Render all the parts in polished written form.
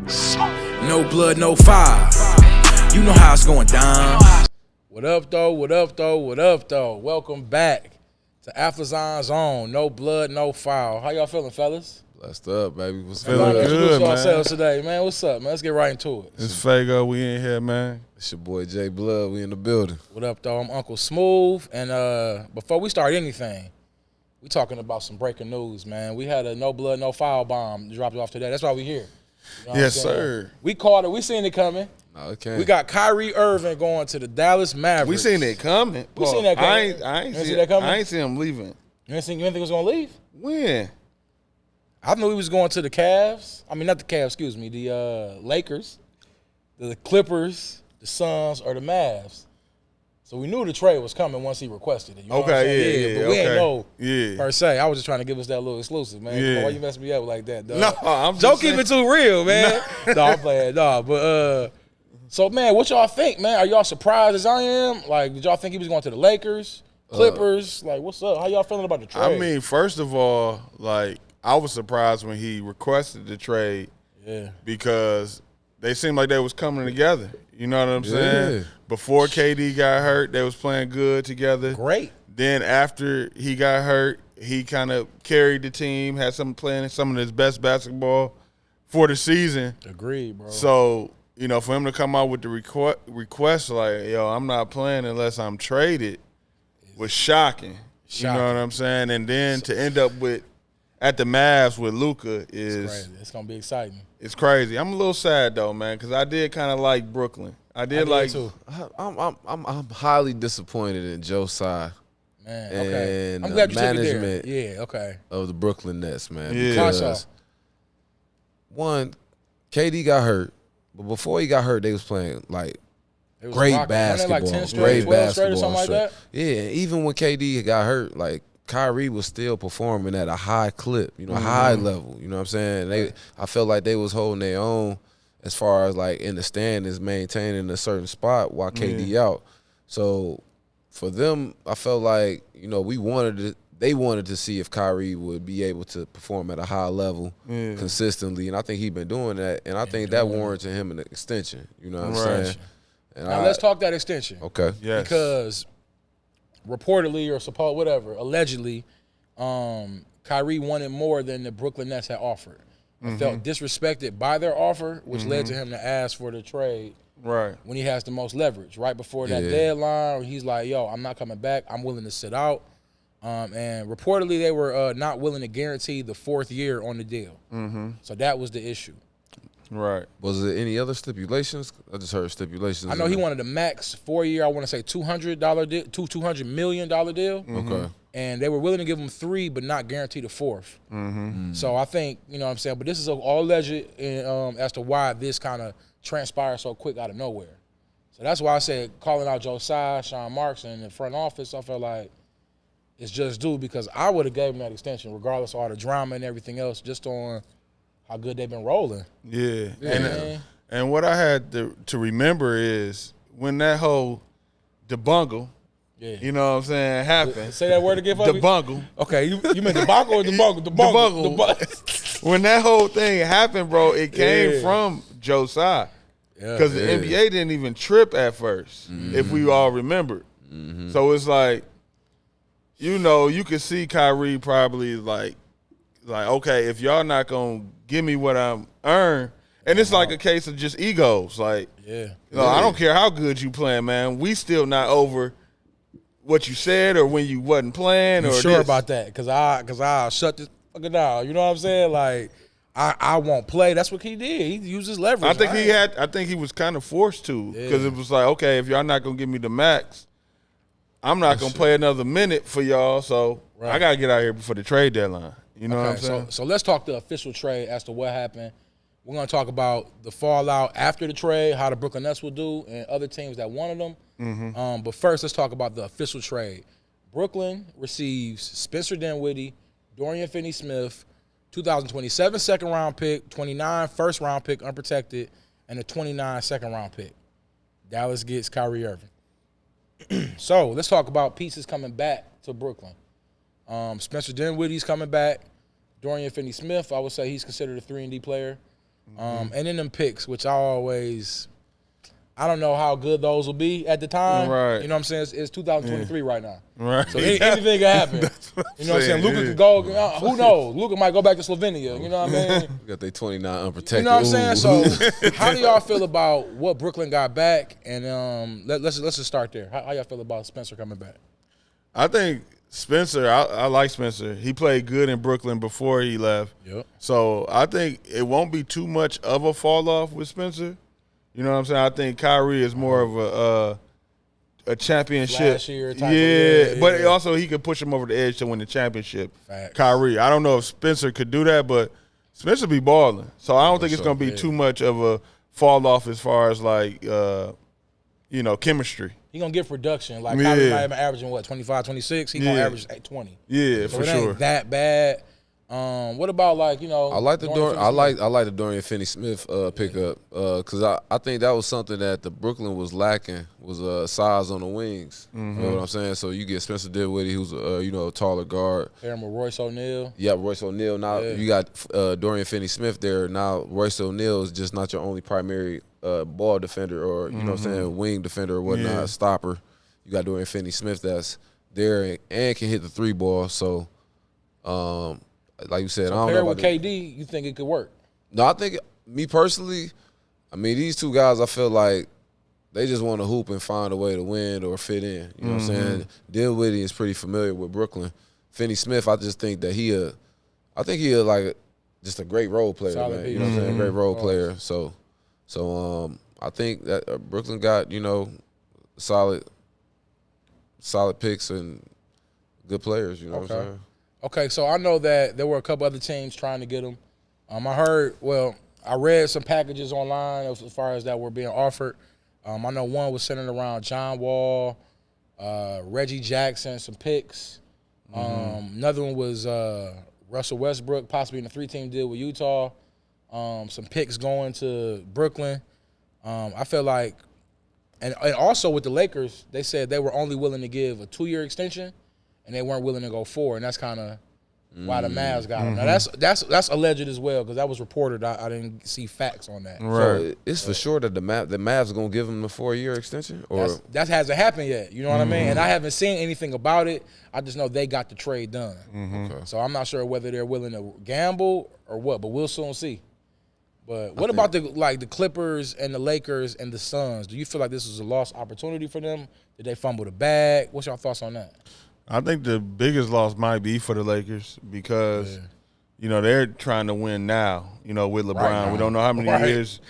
No blood, no fire. You know how it's going down. What up, though? What up, though? What up, though? Welcome back to Athlazon's own No Blood, No Foul. How y'all feeling, fellas? Blessed up, baby. What's Feeling good? good, man. Ourselves today, man. What's up, man? Let's get right into it. It's Fago. We in here, man. It's your boy Jay Blood. We in the building. What up, though? I'm Uncle Smooth. And before we start anything, we talking about some breaking news, man. We had a No Blood, No Foul bomb dropped off today. That's why we here. You know Yes, sir. We caught it. We seen it coming. No, it can't. We got Kyrie Irving going to the Dallas Mavericks. We seen it coming. We seen that coming. I ain't You see that coming? I ain't see him leaving. You didn't think he was going to leave? When? I knew he was going to the Cavs. I mean, not the Cavs, excuse me. The Lakers, the Clippers, the Suns, or the Mavs. So we knew the trade was coming once he requested it. You know what I'm saying? yeah. But we ain't know Yeah. per se. I was just trying to give us that little exclusive, man. Yeah. Why you mess me up like that, dog? No, I'm just Don't saying. keep it too real, man. No, I'm playing. No, but so man, what y'all think, man? Are y'all surprised as I am? Like, did y'all think he was going to the Lakers, Clippers? Like, what's up? How y'all feeling about the trade? I mean, first of all, like, I was surprised when he requested the trade because they seemed like they was coming together. You know what I'm saying? Before KD got hurt, they was playing good together. Great. Then after he got hurt, he kind of carried the team, had some playing some of his best basketball for the season. Agreed, bro. So, you know, for him to come out with the request like, yo, I'm not playing unless I'm traded was shocking. You know what I'm saying? And then to end up with at the Mavs with Luka is crazy. It's gonna be exciting. It's crazy. I'm a little sad though, man, because I did kind of like Brooklyn. I did like too. I'm highly disappointed in Joe Tsai Man, okay. and I'm glad the you took it there. management Yeah, okay. of the Brooklyn Nets, man. Yeah. Because one, KD got hurt, but before he got hurt, they was playing like It was great rocking. Wasn't it basketball, like 10 straight, great 12 straight or basketball. something like that? Yeah, even when KD got hurt, like Kyrie was still performing at a high clip, you know, high level. You know what I'm saying? I felt like they was holding their own as far as like in the standings, maintaining a certain spot while KD out. So for them, I felt like, you know, they wanted to see if Kyrie would be able to perform at a high level consistently, and I think he's been doing that, and I think that warranted him an extension. You know what I'm saying? And Now let's talk that extension. Okay. Yes. Because reportedly or allegedly, Kyrie wanted more than the Brooklyn Nets had offered. And felt disrespected by their offer, which led to him to ask for the trade right. when he has the most leverage. Right before that deadline, he's like, yo, I'm not coming back. I'm willing to sit out. And reportedly, they were not willing to guarantee the fourth year on the deal. So that was the issue. Right. Was there any other stipulations? I just heard stipulations. I know he wanted a max 4-year, I want to say $200 deal, $200 million deal. Okay. And they were willing to give him 3, but not guarantee the 4th. So I think, you know what I'm saying, but this is all alleged as to why this kind of transpired so quick out of nowhere. So that's why I said calling out Joe Tsai, Sean Marks, and the front office, I felt like it's just due because I would have gave him that extension regardless of all the drama and everything else, just on how good they've been rolling. Yeah. Man. And what I had to remember is when that whole debungle, you know what I'm saying, happened. Say that word again for me? Debungle. Okay, you meant debacle or debungle? Debungle. When that whole thing happened, bro, it came from Joe Tsai. Because the NBA didn't even trip at first, if we all remember. So it's like, you know, you could see Kyrie probably like, okay, if y'all not going to give me what I'm earned, and it's like a case of just egos. Like, I don't care how good you playing, man. We still not over what you said or when you wasn't playing. You or sure this. about that? Because I'll shut this fucker down. You know what I'm saying? Like, I won't play. That's what he did. He used his leverage. I think he was kind of forced to because it was like, okay, if y'all not going to give me the max, I'm not going to play another minute for y'all, so I got to get out here before the trade deadline. You know what I'm saying? So let's talk the official trade as to what happened. We're going to talk about the fallout after the trade, how the Brooklyn Nets will do, and other teams that wanted them. But first, let's talk about the official trade. Brooklyn receives Spencer Dinwiddie, Dorian Finney-Smith, 2027 second-round pick, 29 first-round pick unprotected, and a 29 second-round pick. Dallas gets Kyrie Irving. So let's talk about pieces coming back to Brooklyn. Spencer Dinwiddie's coming back. Dorian Finney-Smith, I would say he's considered a 3-and-D player. And then them picks, which I don't know how good those will be at the time. Right. You know what I'm saying? It's 2023 right now. Right. So anything can happen. You know what I'm saying? Luka could go. Who knows? Luka might go back to Slovenia. You know what I mean? Got they 29 unprotected. You know what I'm saying? So how do y'all feel about what Brooklyn got back? And let's just start there. How y'all feel about Spencer coming back? I think Spencer, I like Spencer. He played good in Brooklyn before he left. Yep. So I think it won't be too much of a fall off with Spencer. You know what I'm saying? I think Kyrie is more of a championship. Flashier type yeah, but also he could push him over the edge to win the championship. Facts. Kyrie. I don't know if Spencer could do that, but Spencer be balling. So I don't think it's going to be too much of a fall off as far as like, chemistry. He going to get production. Like Kyrie might have been averaging, 25, 26? He going to average 20. Yeah, so for it sure. Ain't that bad. What about I like the Dorian Finney-Smith pickup because I think that was something that the Brooklyn was lacking was size on the wings. Mm-hmm. You know what I'm saying? So you get Spencer Dinwiddie, who's a taller guard. Pairing with Royce O'Neal. Yeah, Royce O'Neal. Now you got Dorian Finney-Smith there. Now Royce O'Neal is just not your only primary ball defender or you know what I'm saying, wing defender or whatnot, stopper. You got Dorian Finney-Smith that's there and can hit the three ball. So. Like you said, I don't know about with KD, you think it could work? No, I think me personally, I mean these two guys, I feel like they just want to hoop and find a way to win or fit in. You know what I'm saying? Dinwiddie is pretty familiar with Brooklyn. Finney-Smith, I just think that he like just a great role player, solid man. piece. You know what I'm saying? Great role player. So I think that Brooklyn got solid picks and good players. You know what I'm saying? Okay, so I know that there were a couple other teams trying to get him. I read some packages online as far as that were being offered. I know one was centered around John Wall, Reggie Jackson, some picks. Another one was Russell Westbrook, possibly in a 3-team deal with Utah. Some picks going to Brooklyn. I feel like, and also with the Lakers, they said they were only willing to give a 2-year extension. And they weren't willing to go 4, and that's kind of why the Mavs got him. Now that's alleged as well because that was reported. I didn't see facts on that. Right. So it's for sure that the Mavs are gonna give him a 4-year extension, or that hasn't happened yet. You know what I mean? And I haven't seen anything about it. I just know they got the trade done. Okay. So I'm not sure whether they're willing to gamble or what, but we'll soon see. But what about the Clippers and the Lakers and the Suns? Do you feel like this was a lost opportunity for them? Did they fumble the bag? What's your thoughts on that? I think the biggest loss might be for the Lakers because, they're trying to win now, with LeBron. Right, we don't know how many years,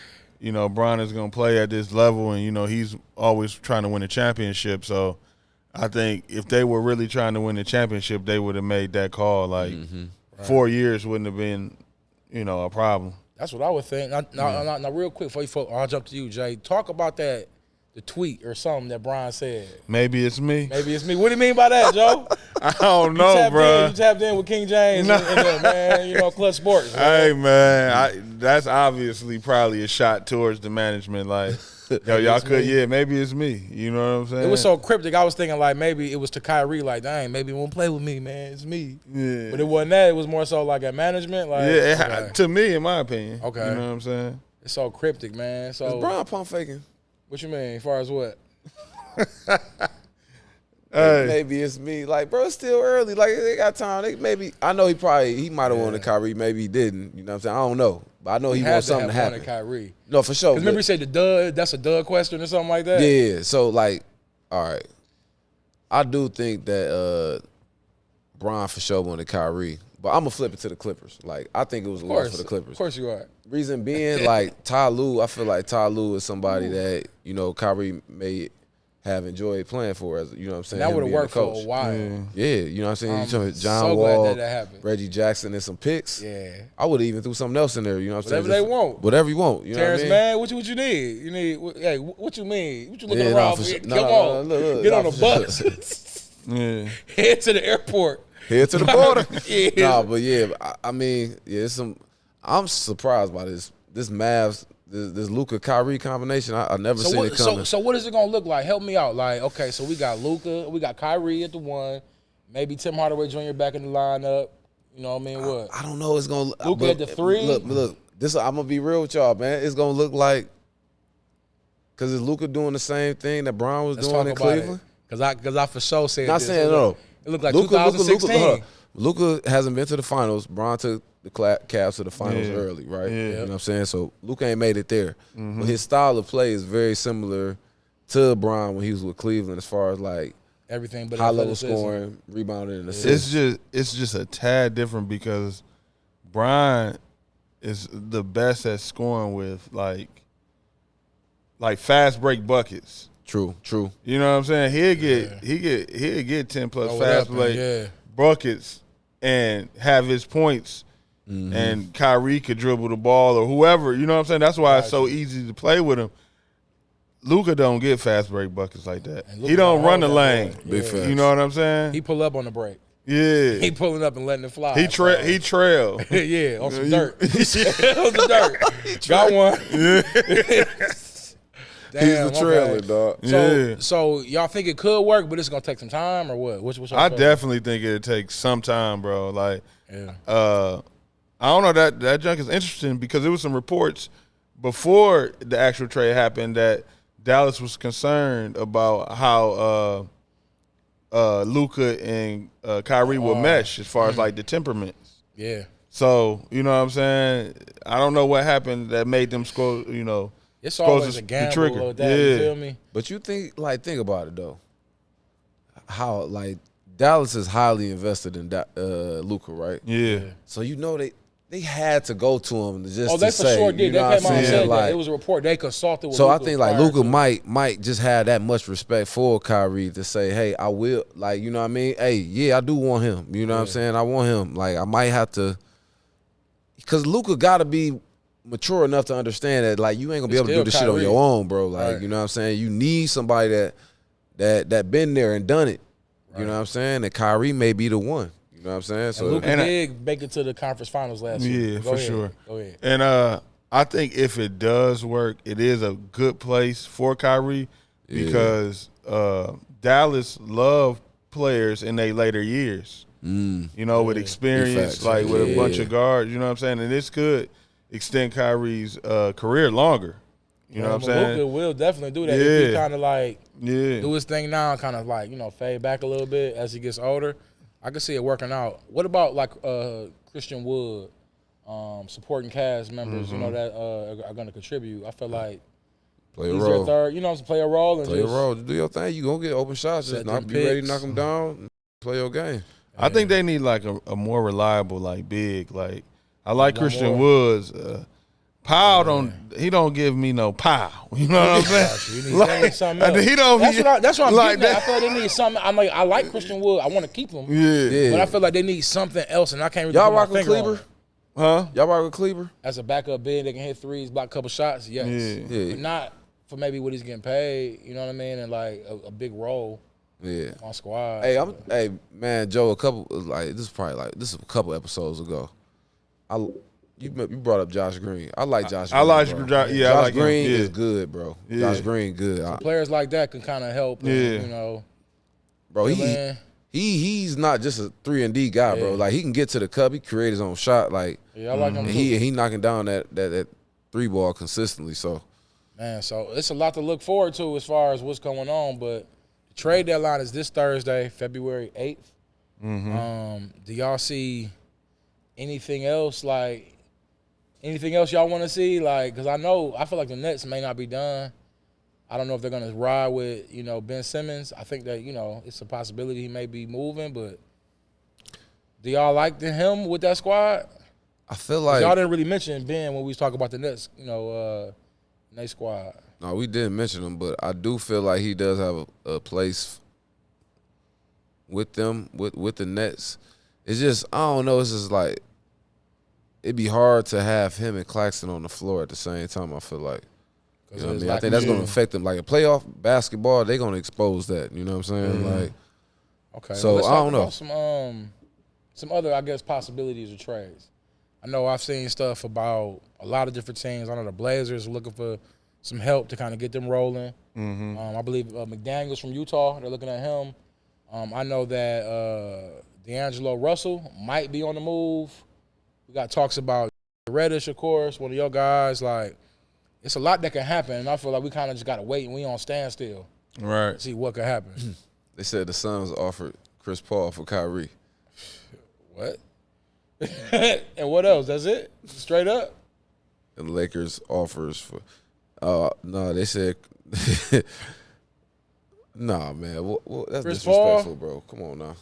Bron is going to play at this level, and, he's always trying to win a championship. So I think if they were really trying to win the championship, they would have made that call. Like 4 years wouldn't have been, a problem. That's what I would think. Now real quick, I'll jump to you, Jay. Talk about the tweet or something that Brian said. Maybe it's me. What do you mean by that, Joe? I don't know, bro. You tapped in with King James and man, Clutch Sports. Man. Hey, man, that's obviously probably a shot towards the management. Like, y'all could, maybe it's me. You know what I'm saying? It was so cryptic. I was thinking like maybe it was to Kyrie, like, dang, maybe he won't play with me, man. It's me. Yeah. But it wasn't that. It was more so like at management. Like, to me, in my opinion. Okay. You know what I'm saying? It's so cryptic, man. So is Brian pump faking? What you mean? As far as what? Maybe it's me. Like, bro, it's still early. Like, they got time. I know he might have wanted Kyrie. Maybe he didn't. You know what I'm saying? I don't know. But I know he wants something to happen. Kyrie. No, for sure. Because remember he said that's a dud question or something like that? Yeah. So, like, all right. I do think that Bron for sure wanted Kyrie. But I'm going to flip it to the Clippers. Like, I think it was a loss for the Clippers. Of course you are. Reason being, like, Ty Lue, I feel like Ty Lue is somebody that, Kyrie may have enjoyed playing for, as you know what I'm saying? That would have worked for a while. Yeah, you know what I'm saying? John so Wall, glad that happened. Reggie Jackson, and some picks. Yeah. I would have even threw something else in there, you know what I'm saying? Whatever they want. Whatever you want. You Terrence, know what I mean? man, what you need? You need, hey, what you mean? What you looking Yeah, around for for? sure. Come on. Look, get on a bus. Yeah. Head to the airport. Head to the border. Yeah. Nah, but yeah, I mean, yeah, I'm surprised by this Mavs, this Luka Kyrie combination. I never seen it coming. So what is it gonna look like? Help me out. Like, okay, so we got Luka, we got Kyrie at the 1, maybe Tim Hardaway Jr. back in the lineup. You know what I mean? What? I don't know. It's gonna Luka at the 3. Look. I'm gonna be real with y'all, man. It's gonna look like, cause is Luka doing the same thing that Brown was doing in Cleveland? Cause I for sure said Not this. saying no. It looked like 2016. Luka hasn't been to the finals. Brown took the Cavs to the finals early, right? Yeah. You know what I'm saying? So Luka ain't made it there. But his style of play is very similar to Brown when he was with Cleveland, as far as like Everything but high level scoring, rebounding, and It's assists. just a tad different because Brian is the best at scoring with like fast break buckets. True. You know what I'm saying? He'll get 10 plus fast break buckets and have his points. And Kyrie could dribble the ball or whoever. You know what I'm saying? That's why it's so easy to play with him. Luka don't get fast break buckets like that. He don't run the lane. Big facts. You know what I'm saying? He pull up on the break. Yeah. He pulling up and letting it fly. He trail. Yeah, on some dirt. On some dirt. Got one. Damn, He's the trailer, dog. So y'all think it could work, but it's gonna take some time, or what? What's your I feeling? definitely think it'll take some time, bro. Like, Yeah. I don't know, that junk is interesting because there was some reports before the actual trade happened that Dallas was concerned about how Luka and Kyrie will mesh as far as like the temperaments. Yeah. So, you know what I'm saying? I don't know what happened that made them score, you know. It's always a gamble with that, you feel me? But you think about it though. How like Dallas is highly invested in Luka, right? Yeah. So you know they had to go to him to just They to for say, sure did. you They know came what out I'm and saying? said Like, that. It was a report. They consulted with so Luka I think like prior Luka to. might just have that much respect for Kyrie to say, hey, I will, like, you know what I mean? Hey, yeah, I do want him. You know what I'm saying? I want him. Like, I might have to, because Luka got to be mature enough to understand that, like, you ain't gonna be able to do this shit on your own, bro. Like, you know what I'm saying? You need somebody that been there and done it. You know what I'm saying? And Kyrie may be the one. You know what I'm saying? So Luka did make it to the conference finals last year. Yeah, Go for ahead. sure. Go ahead. And I think if it does work, it is a good place for Kyrie because Dallas love players in their later years. You know, with experience, like with a bunch of guards. You know what I'm saying? And this could extend Kyrie's career longer. You know what I'm saying? Luka will definitely do that if he kind of like do his thing now and kind of like, you know, fade back a little bit as he gets older. I can see it working out. What about like Christian Wood, supporting cast members, you know, that are going to contribute? I feel like play a he's role. your third, you know, play a role. And Play a role. Do your thing. You gonna get open shots. Just not be ready to knock them down. And play your game. I think they need like a more reliable, like big, like I like Christian Woods. Powell don't give me no pow. You know what I'm saying? You need something else. He don't. That's what I'm like getting at. I feel like they need something. I'm like, I like Christian Wood. I want to keep him. Yeah. But I feel like they need something else, and I can't really Y'all put my rock with finger on Kleber? it. Huh? Y'all rock with Kleber? As a backup big, they can hit threes, block a couple shots, yes. Yeah. But not for maybe what he's getting paid, you know what I mean, and like a big role on squad. Hey, man, Joe. This is a couple episodes ago. You brought up Josh Green. I like Josh Green. I like bro. Josh. Yeah, Josh I like Green him. is good, bro. Yeah. Josh Green good. Players like that can kind of help. And, you know, bro. He's not just a 3-and-D guy, bro. Like he can get to the cup. He create his own shot. Like I like him too. He knocking down that 3-ball consistently. So man, so it's a lot to look forward to as far as what's going on. But the trade deadline is this Thursday, February 8th. Do y'all see anything else y'all want to see? Like, because I feel like the Nets may not be done. I don't know if they're going to ride with, you know, Ben Simmons. I think that, you know, it's a possibility he may be moving, but do y'all like him with that squad? I feel like y'all didn't really mention Ben when we was talking about the Nets, you know, Nets squad. No, we didn't mention him, but I do feel like he does have a place with them, with the Nets. It's just, I don't know, it's just like, it'd be hard to have him and Claxton on the floor at the same time, I feel like. You know what I mean? I think that's going to affect them. Like, a playoff basketball, they're going to expose that. You know what I'm saying? Like, okay. So, let's I talk don't know. about some other, I guess, possibilities of trades. I know I've seen stuff about a lot of different teams. I know the Blazers are looking for some help to kind of get them rolling. I believe McDaniels from Utah, they're looking at him. I know that D'Angelo Russell might be on the move. We got talks about Reddish, of course, one of your guys. Like, it's a lot that can happen, and I feel like we kind of just got to wait and we on standstill. Right. See what could happen. They said the Suns offered Chris Paul for Kyrie. What? And what else? That's it? Straight up? And the Lakers offers for no, they said nah, man. That's Chris disrespectful, Paul? bro. Come on now.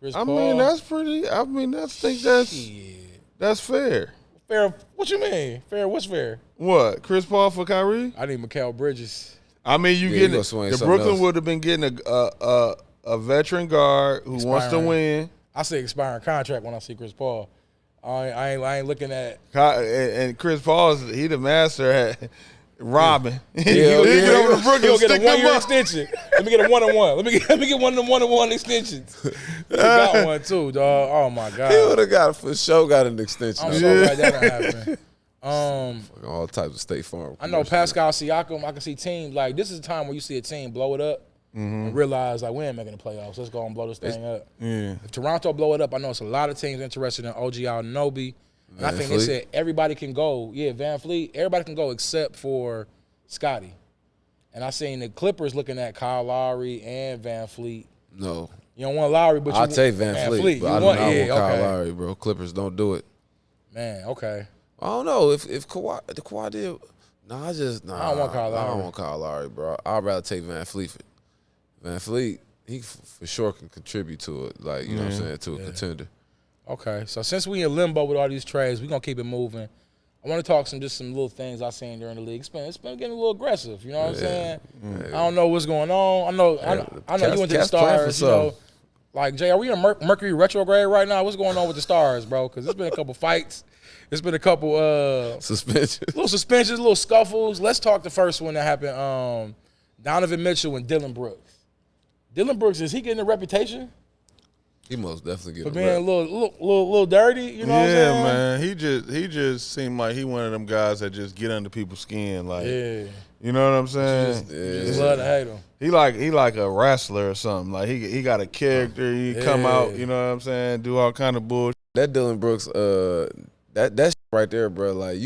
Chris I Paul? mean, that's pretty. I mean, I think that's fair. Fair. What you mean? Fair? What's fair? What? Chris Paul for Kyrie? I need Mikal Bridges. I mean, you Yeah, getting he gonna swing the something Brooklyn else. would have been getting a veteran guard who wants to Expiring. win. I say expiring contract when I see Chris Paul. I ain't looking at. And Chris Paul's he the master at robbing. Yeah, He yeah. get over to He'll Brooklyn, get a stick them 1 year up. extension. Let me get a 1-on-1. Let me get one of them 1-on-1 extensions. He got one too, dog. Oh my He god. would have got for sure got an extension. I'm so glad that didn't happen. All types of State Farm. I know commercials. Pascal Siakam. I can see teams like this is a time where you see a team blow it up and realize like we ain't making the playoffs. Let's go and blow this thing up. Yeah. If Toronto blow it up, I know it's a lot of teams interested in OG Anunoby. And I Van think Fleet? they said everybody can go. Yeah, Van Fleet. Everybody can go except for Scotty. And I seen the Clippers looking at Kyle Lowry and Van Fleet. No. You don't want Lowry, but I'll you take Van Fleet, You but I do want, not yeah, want Kyle okay. Lowry, bro. Clippers don't do it. Man, okay. I don't know if Kawhi did. Nah, I don't want Kyle I Lowry. don't want Kyle Lowry, bro. I'd rather take Van Fleet. Van Fleet, he for sure can contribute to it. Like you know what I'm saying, to a contender. Okay, so since we in limbo with all these trades, we're gonna keep it moving. I want to talk some little things I seen during the league. It's been getting a little aggressive. You know what I'm saying? I don't know what's going on. I know you went to the Cats playing for Stars. You know, something. like Jay, are we in Mercury retrograde right now? What's going on with the Stars, bro? Because there's been a couple fights. There's been a couple Suspension. little suspensions, little scuffles. Let's talk the first one that happened. Donovan Mitchell and Dylan Brooks. Dylan Brooks, is he getting a reputation He most definitely for get being a a rep. little dirty? You know what I'm Yeah, saying? man. He just seemed like he one of them guys that just get under people's skin. Like, Yeah. you know what I'm saying? Just love to hate him. He like a wrestler or something. Like he got a character. He come out. You know what I'm saying? Do all kind of bullshit. That Dylan Brooks, that shit right there, bro. Like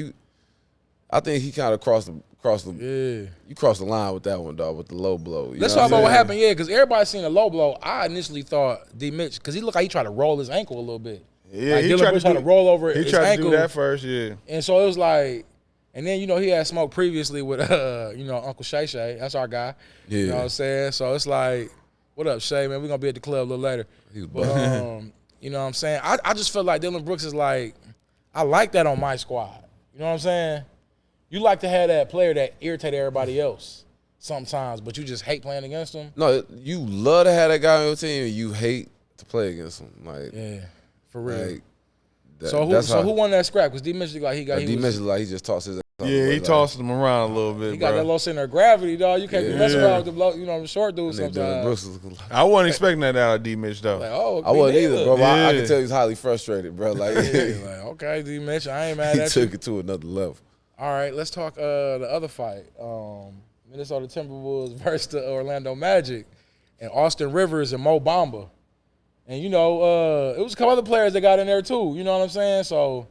I think he kind of crossed the you crossed the line with that one, dog, with the low blow. You Let's know talk about what I'm saying? happened, because everybody seen a low blow. I initially thought D. Mitch, because he looked like he tried to roll his ankle a little bit. Yeah, like he Dylan tried Brooks to tried to roll over He his tried ankle. to do that first. Yeah. And so it was like, and then, he had smoke previously with, Uncle Shay Shay. That's our guy. Yeah. You know what I'm saying? So it's like, what up, Shay, man? We're going to be at the club a little later. He was But, bugging. you know what I'm saying? I just feel like Dylan Brooks is like, I like that on my squad. You know what I'm saying? You like to have that player that irritate everybody else sometimes, but you just hate playing against them. No, you love to have that guy on your team, and you hate to play against him. Like, Yeah, for real. like that, So who won that scrap? Because D. Mitch like he D mentioned like he just tossed his. Yeah, he tossed him around a little bit, He got bro. that low center of gravity, dog. You can't be messing Yeah. around with the short dudes And then Dylan sometimes. Brooks was like, I wasn't expecting that out of D. Mitch though. Like, oh, I wasn't me either, neither. bro. But I Yeah. can tell he's highly frustrated, bro. Like, Yeah, like, okay, D. Mitch, I ain't mad he at you. took it to another level. All right, let's talk the other fight. Minnesota Timberwolves versus the Orlando Magic, and Austin Rivers and Mo Bamba. And it was a couple other players that got in there too. You know what I'm saying? So,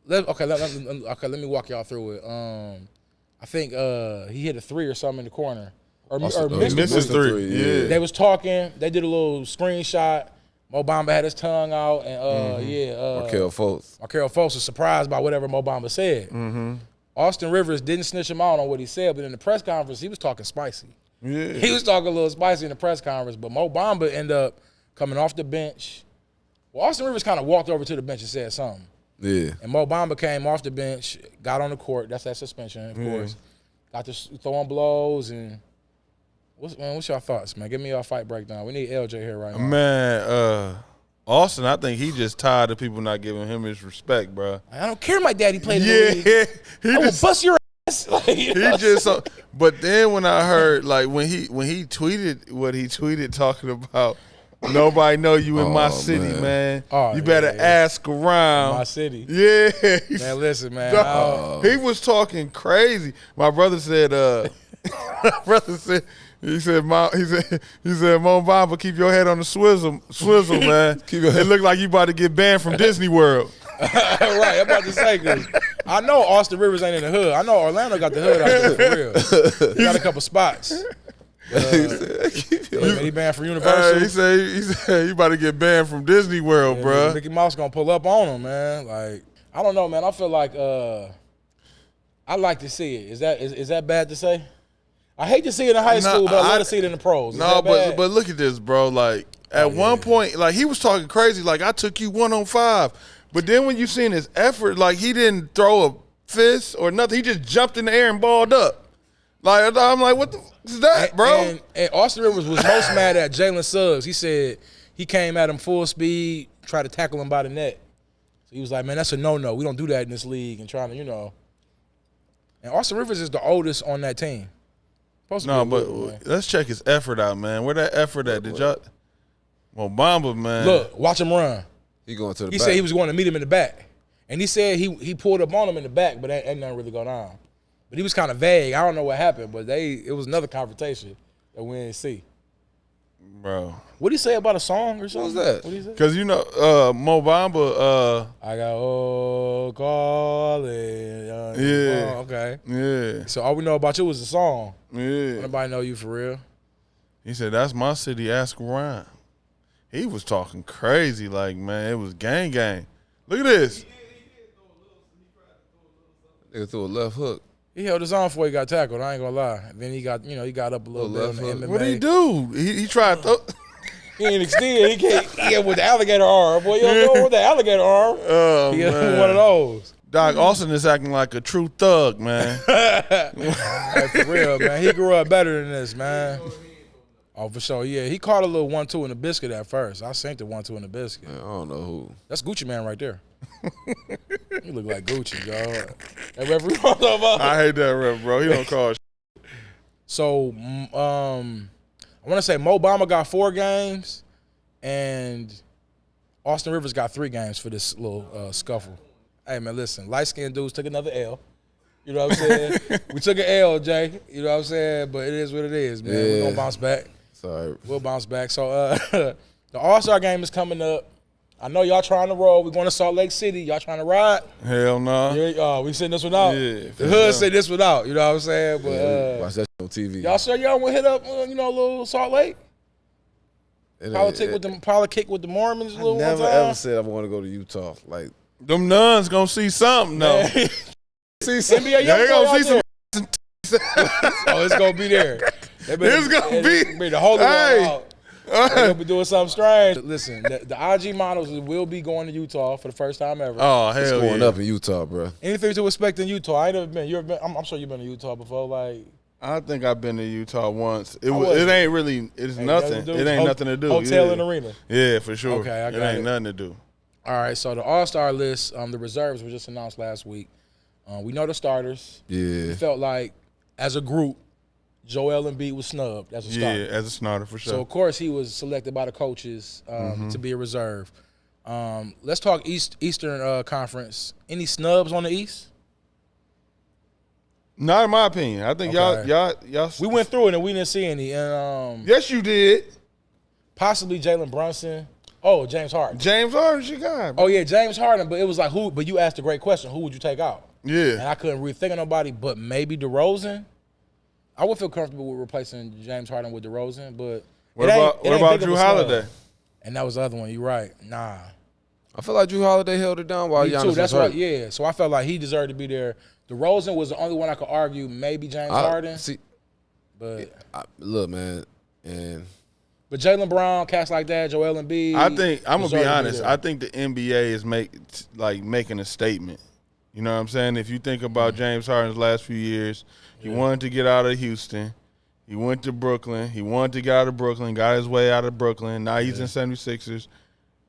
let me walk y'all through it. I think he hit a three or something in the corner, or missed a misses three. three. Yeah. They was talking. They did a little screenshot. Mo Bamba had his tongue out, and Markel Fultz. Markel Fultz was surprised by whatever Mo Bamba said. Mm-hmm. Austin Rivers didn't snitch him out on what he said, but in the press conference, he was talking spicy. Yeah. He was talking a little spicy in the press conference, but Mo Bamba ended up coming off the bench. Well, Austin Rivers kind of walked over to the bench and said something. Yeah. And Mo Bamba came off the bench, got on the court. That's that suspension, of course. Got to throwing blows. And what's your thoughts, man? Give me your fight breakdown. We need LJ here right now. Man, Austin, I think he just tired of people not giving him his respect, bro. I don't care my daddy played in the league. Yeah, I will bust your ass. Like, you know he what just. But then when I heard like when he tweeted what he tweeted talking about, nobody know you in my city, man. Oh, you better yeah. ask around. my city. Yeah, Man, listen, man. Dog, he was talking crazy. My brother said, he said, Mo Bamba, keep your head on the swizzle, man. It looked like you about to get banned from Disney World. Right, I'm about to say, because I know Austin Rivers ain't in the hood. I know Orlando got the hood out there for real. He got a couple spots. He banned from Universal. He said you about to get banned from Disney World, Yeah, bro. Mickey Mouse gonna pull up on him, man. Like, I don't know, man. I feel like I like to see it. Is that bad to say? I hate to see it in high school, but I love to see it in the pros. No, but look at this, bro. Like at one point, like he was talking crazy. Like I took you 1-on-5, but then when you seen his effort, like he didn't throw a fist or nothing. He just jumped in the air and balled up. Like I'm like, what the f is that, bro? And Austin Rivers was most mad at Jalen Suggs. He said he came at him full speed, tried to tackle him by the neck. So he was like, man, that's a no-no. We don't do that in this league. And trying to, you know. And Austin Rivers is the oldest on that team. No, but let's check his effort out, man. Where that effort at? Did y'all? Well, Bamba, man. Look, watch him run. He going to the back. He said he was going to meet him in the back. And he said he pulled up on him in the back, but ain't nothing really going on. But he was kind of vague. I don't know what happened, but it was another confrontation that we didn't see. Bro. What'd he say about a song or something? What was that? What'd he say? Because, you know, Mo Bamba, I got calling. Yeah. Oh, okay. yeah. So all we know about you was the song. Yeah. Nobody know you for real. He said, that's my city, ask around. He was talking crazy, like, man, it was gang. Look at this. Nigga threw a left hook. He held his own before he got tackled. I ain't gonna lie. And then he got up a little bit on the MMA. What did he do? He tried to He ain't extend. He can't. He with the alligator arm. Boy, you don't know with the alligator arm. Oh, He man. one of those. Doc Austin is acting like a true thug, man. Hey, for real, man. He grew up better than this, man. Oh, for sure. Yeah, he caught a little 1-2 in the biscuit at first. I synced the 1-2 in the biscuit. Man, I don't know who. That's Gucci Man right there. You look like Gucci, dog. That referee talking about. I hate that rep, bro. He don't call shit. So, I want to say Mo Bamba got 4 games, and Austin Rivers got 3 games for this little scuffle. Hey, man, listen. Light-skinned dudes took another L. You know what I'm saying? We took an L, Jay. You know what I'm saying? But it is what it is, man. Yeah. We're going to bounce back. Sorry. We'll bounce back. So, the All-Star game is coming up. I know y'all trying to roll. We're going to Salt Lake City. Y'all trying to ride? Hell no. Yeah, we sitting this one out. Yeah, The hood say this one out. You know what I'm saying? But Watch that shit on TV. y'all sure y'all want to hit up, a little Salt Lake? Politic with the Mormons a little one Never time? ever said I want to go to Utah. Like, Them nuns gonna see something, though. See some NBA They gonna see some. Oh, it's gonna be there. It's gonna be. The Holy One Hey. out. They're gonna be doing something strange. Listen, the IG models will be going to Utah for the first time ever. Oh, it's hell going yeah. up in Utah, bro. Anything to expect in Utah? I ain't never been. You ever been? I'm sure you've been to Utah before. Like, I think I've been to Utah once. It was ain't really. It's nothing. It ain't nothing to do. Hotel yeah. and arena. Yeah, for sure. Okay, I it got ain't it. nothing to do. All right, so the All-Star list, the reserves were just announced last week. We know the starters. Yeah. It felt like, as a group, Joel Embiid was snubbed as a starter. Yeah, as a starter for sure. So, of course, he was selected by the coaches to be a reserve. Let's talk Eastern Conference. Any snubs on the East? Not in my opinion. I think Okay. y'all. We went through it and we didn't see any. And Yes, you did. possibly Jalen Brunson. Oh, James Harden. James Harden's your guy, bro. Oh, yeah, James Harden. But it was like, who? But you asked a great question. Who would you take out? And Yeah. I couldn't really think of nobody, but maybe DeRozan. I would feel comfortable with replacing James Harden with DeRozan, but What it about ain't big of Drew a snub. Holiday? And that was the other one. You're right. Nah. I feel like Drew Holiday held it down while Me Giannis too. That's was why. hurt. Yeah. So I felt like he deserved to be there. DeRozan was the only one I could argue. Maybe James Harden, See, but look, man, and Jaylen Brown, cats like that, Joel Embiid. I think I'm gonna deserve be to honest. there. I think the NBA is making a statement. You know what I'm saying? If you think about James Harden's last few years, he wanted to get out of Houston. He went to Brooklyn. He wanted to get out of Brooklyn, got his way out of Brooklyn. Now he's in 76ers.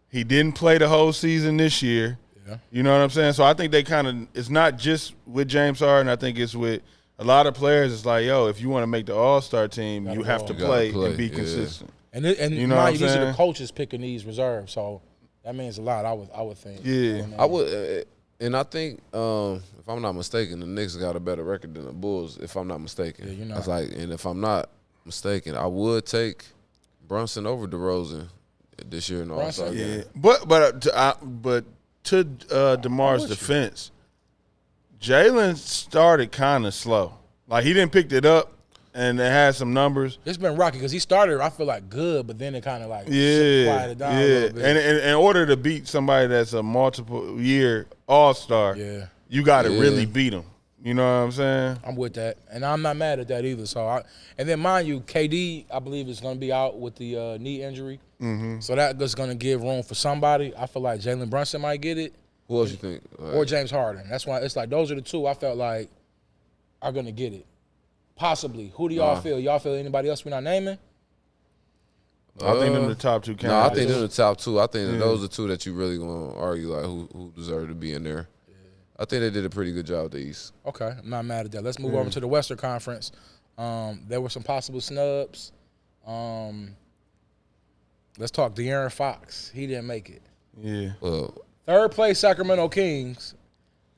He didn't play the whole season this year. Yeah. You know what I'm saying? So I think they kind of – it's not just with James Harden. I think it's with a lot of players. It's like, yo, if you want to make the All-Star team, you have to You gotta play play, and be yeah. consistent. And You know what I'm these are the saying? coaches picking these reserves, so that means a lot. I would think. Yeah. You know what I mean? I would, and I think if I'm not mistaken, the Knicks got a better record than the Bulls. If I'm not mistaken, Yeah, you're not. That's like, and if I'm not mistaken, I would take Brunson over DeRozan this year in the All-Star Brunson? game. Yeah, but to DeMar's defense, Jalen started kind of slow. Like, he didn't pick it up, and it had some numbers. It's been rocky because he started, I feel like, good, but then it kind of like quieted down a little bit. And in order to beat somebody that's a multiple-year all-star, you got to really beat him. You know what I'm saying? I'm with that, and I'm not mad at that either. So, and then mind you, KD, I believe is going to be out with the knee injury. So that's going to give room for somebody. I feel like Jalen Brunson might get it. Who else you think? Or James Harden. That's why it's like those are the two I felt like are going to get it. Possibly. Who do y'all feel? Y'all feel anybody else we're not naming? I think them the top two candidates. No, I think them the top two. I think that those are two that you really going to argue like who deserve to be in there. I think they did a pretty good job at the East. Okay, I'm not mad at that. Let's move over to the Western Conference. There were some possible snubs. Let's talk De'Aaron Fox. He didn't make it. Yeah. Third place Sacramento Kings.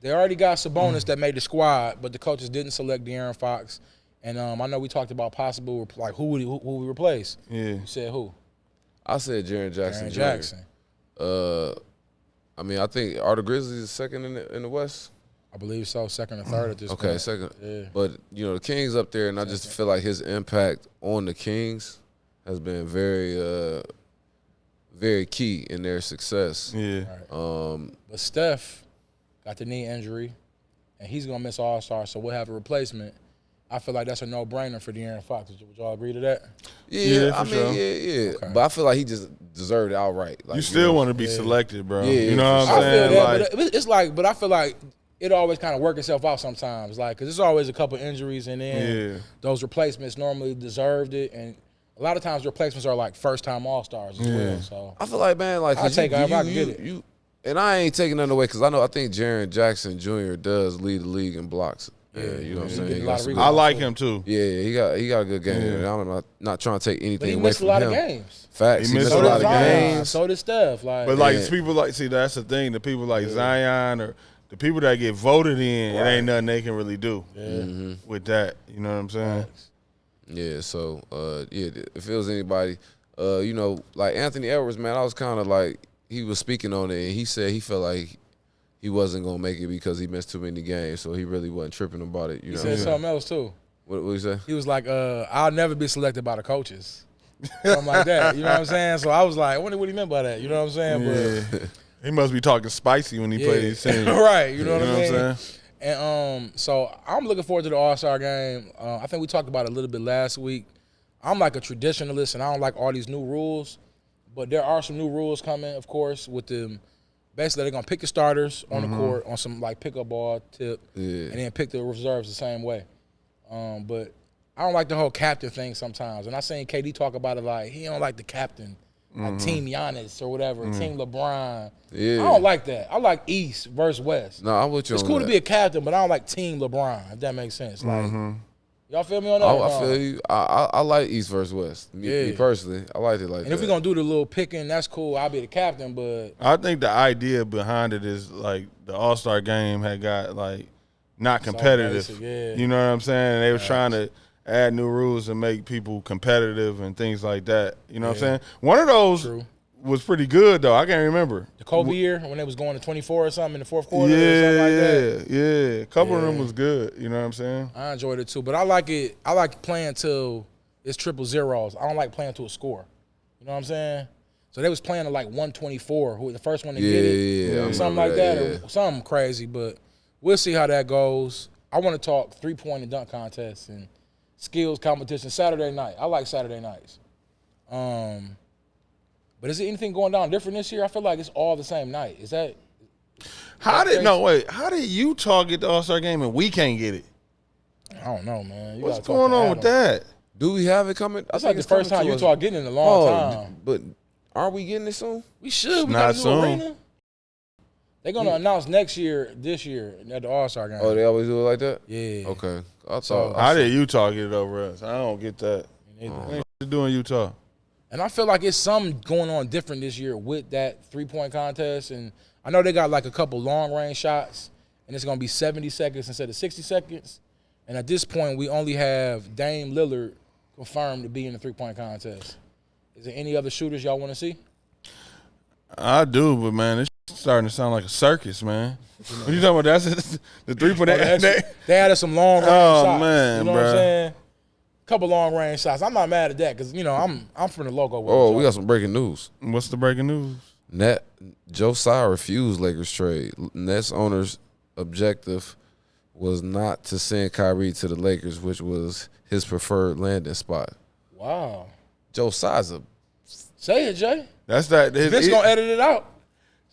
They already got Sabonis that made the squad, but the coaches didn't select De'Aaron Fox. And I know we talked about possible, like who we replace. Yeah. You said who? I said Jaren Jackson. Jaren Jackson. I mean, I think are the Grizzlies second in the West? I believe so, second or third at this point. Okay, second. Yeah. But you know the Kings up there, and I just feel like his impact on the Kings has been very, very key in their success. Yeah. Right. But Steph got the knee injury, and he's gonna miss All-Star, so we'll have a replacement. I feel like that's a no-brainer for De'Aaron Fox. Would y'all agree to that? Yeah, I mean, sure. yeah. Okay. But I feel like he just deserved it outright. Like, You still want to be selected, bro. Yeah, you know what I I'm feel saying? that, but it's like, but I feel like it always kind of work itself out sometimes, like, because there's always a couple injuries, and then those replacements normally deserved it, and a lot of times replacements are like first-time All-Stars as well. So I feel like, man, like I'll take it if I can get it. And I ain't taking nothing away because I think Jaren Jackson Jr. does lead the league in blocks. Yeah, you know what I'm saying. getting a lot of He got some- rebounds. I like him too. Yeah, he got a good game. And I'm not trying to take anything but he away missed from a lot him. of games. Facts. He He missed missed a a lot lot of of Zion, games. so did Steph. Like, But like Yeah. people like, see, that's the thing. The people like Zion or the people that get voted in, it ain't nothing they can really do with that. You know what I'm saying? Yeah, so if it was anybody, you know, like Anthony Edwards, man, I was kind of like he was speaking on it, and he said he felt like he wasn't gonna make it because he missed too many games, so he really wasn't tripping about it. You he know, said something else too. what you say? He was like, "I'll never be selected by the coaches," something like that. You know what I'm saying? So I was like, I wonder what he meant by that. You know what I'm saying? But He must be talking spicy when he plays his team. right. You know what I mean? what I'm saying? And so I'm looking forward to the All-Star game. I think we talked about it a little bit last week. I'm like a traditionalist, and I don't like all these new rules. But there are some new rules coming, of course, with them. Basically, they're going to pick the starters on the court on some, like, pickup ball tip, and then pick the reserves the same way. But I don't like the whole captain thing sometimes. And I seen KD talk about it like he don't like the captain, like Team Giannis or whatever, Team LeBron. Yeah. I don't like that. I like East versus West. No, I'm with you. It's on cool that. to be a captain, but I don't like Team LeBron, if that makes sense. Like, y'all feel me on that? I feel you. I like East versus West. Me personally, I liked it like that. And if we're going to do the little picking, that's cool. I'll be the captain, but I think the idea behind it is like the All-Star game had got like not competitive. basic, yeah. You know what I'm saying? They was trying to add new rules and make people competitive and things like that. You know what I'm saying? One of those was pretty good though. I can't remember. the Kobe year when they was going to 24 or something in the fourth quarter or something like that. Yeah. A couple of them was good. You know what I'm saying? I enjoyed it too, but I like it. I like playing till it's triple zeros. I don't like playing to a score. You know what I'm saying? So they was playing to like 124. Who the first one to get it? I Something remember like that, that, or something crazy. But we'll see how that goes. I want to talk 3-point and dunk contests and skills competition Saturday night. I like Saturday nights. But is there anything going down different this year? I feel like it's all the same night. Is that? How did Utah get the All-Star game and we can't get it? I don't know, man. You What's gotta talk going to on with Adam. that? Do we have it coming? That's like the first time coming to Utah us. getting it in a long time. But aren't we getting it soon? We should. We Not got a new soon. arena. They're gonna announce this year at the All-Star game. Oh, they always do it like that? Yeah. Okay. I thought. How did Utah get it over us? I don't get that. Me neither. What they doing Utah? And I feel like it's something going on different this year with that 3-point contest. And I know they got like a couple long-range shots, and it's going to be 70 seconds instead of 60 seconds. And at this point, we only have Dame Lillard confirmed to be in the 3-point contest. Is there any other shooters y'all want to see? I do, but man, this starting to sound like a circus, man. What you talking about? That's the 3-point. They added some long range shots. Man, you know bro. what I'm saying? Couple long range shots. I'm not mad at that because I'm from the logo. Oh, we got some breaking news. What's the breaking news? Josiah refused Lakers trade. Nets owner's objective was not to send Kyrie to the Lakers, which was his preferred landing spot. Wow. Josiah's Say it, Jay. That's that. Vince gonna edit it out.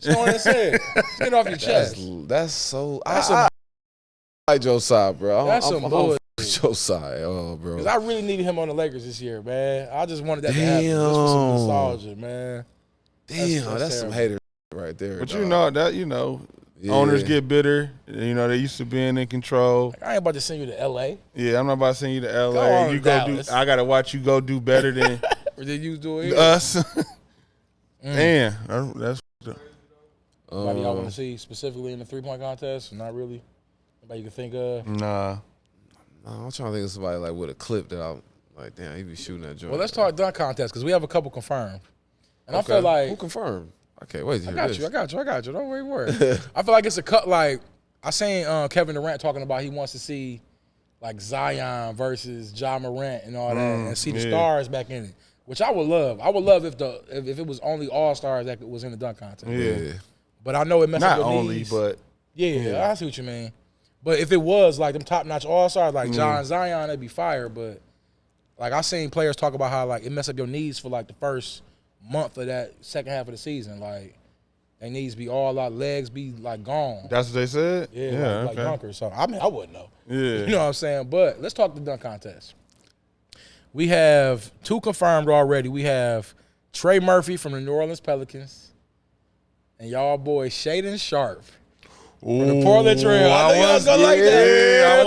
Just go ahead and say it. Get it off your chest. That's so. I like Josiah, bro. That's some bullshit. Josiah, bro. Because I really needed him on the Lakers this year, man. I just wanted that to happen just for some nostalgia, man. Damn, that's some hater right there. But dog. Owners get bitter. They used to being in control. Like, I ain't about to send you to L.A. Yeah, I'm not about to send you to Go L.A. on, You go do. Dallas. I gotta watch you go do better than Or did you do it? us. Damn, that's. Anybody y'all want to see specifically in the 3-point contest? Not really. Anybody you can think of? Nah. I'm trying to think of somebody like with a clip that I'm like, damn, he be shooting that joint. Well, let's talk dunk contest because we have a couple confirmed. And Okay. I feel like Who confirmed? I can't wait to hear this. I got you. Don't worry. I feel like it's a cut. Like I seen Kevin Durant talking about he wants to see like Zion versus Ja Morant and all that, and see the stars back in it, which I would love. I would love if it was only all stars that was in the dunk contest. Yeah. But I know it messes up Not your only, knees. but Yeah, I see what you mean. But if it was like them top notch all stars like Ja and Zion, that'd be fire. But like I seen players talk about how like it mess up your knees for like the first month of that second half of the season. Like their knees be all out, legs be like gone. that's what they said. Yeah, like dunkers. So I mean, I wouldn't know. Yeah. You know what I'm saying? But let's talk the dunk contest. We have 2 confirmed already. We have Trey Murphy from the New Orleans Pelicans and y'all boy Shaedon Sharp from the Portland Trail. I think I was gonna like that.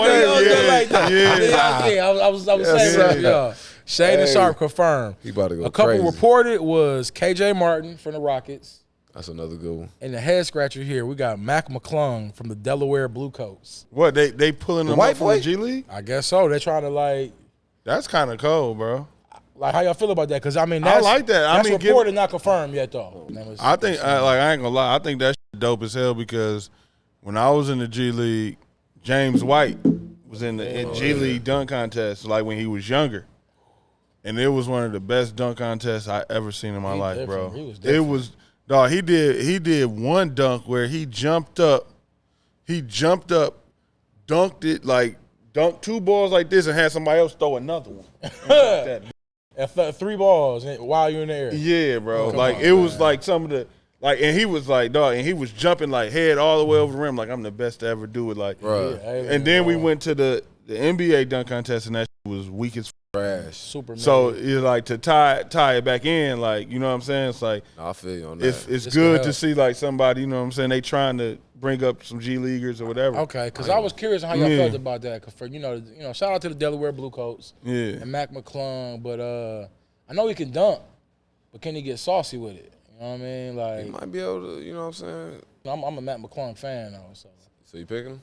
I was saying that, y'all. Shaedon Sharp confirmed. He about to go A couple crazy. reported was KJ Martin from the Rockets. That's another good one. And the head scratcher here, we got Mac McClung from the Delaware Bluecoats. What they pulling them white up from boy? the G League? I guess so. They're trying to like That's kind of cold, bro. how y'all feel about that? Because I mean, I that's, like that. I That's mean, reported, not confirmed yet, though. I think I ain't gonna lie. I think that shit dope as hell because when I was in the G League, James White was in the G League dunk contest like when he was younger, and it was one of the best dunk contests I ever seen in my life, bro. It was dog. He did one dunk where he jumped up, dunked it like dunked 2 balls like this and had somebody else throw another one. And 3 balls while you're in the air. Yeah, bro. Come like on, it was man. like some of the like, and he was like, dog, and he was jumping like head all the way over the rim, like I'm the best to ever do it, like. Right. Yeah, And then we went to the NBA dunk contest, and that shit was weak as Trash. super. so mega. it's like to tie it back in, like, you know what I'm saying? It's like I feel you on that. it's This good could to help. see like somebody, you know what I'm saying? They trying to bring up some G leaguers or whatever. Okay, because I was curious on how y'all Yeah. felt about that. 'Cause for you know, shout out to the Delaware Bluecoats Yeah. and Mac McClung, but I know he can dunk, but can he get saucy with it? You know what I mean? Like He might be able to, you know what I'm saying? I'm a Mac McClung fan though, so So you picking him?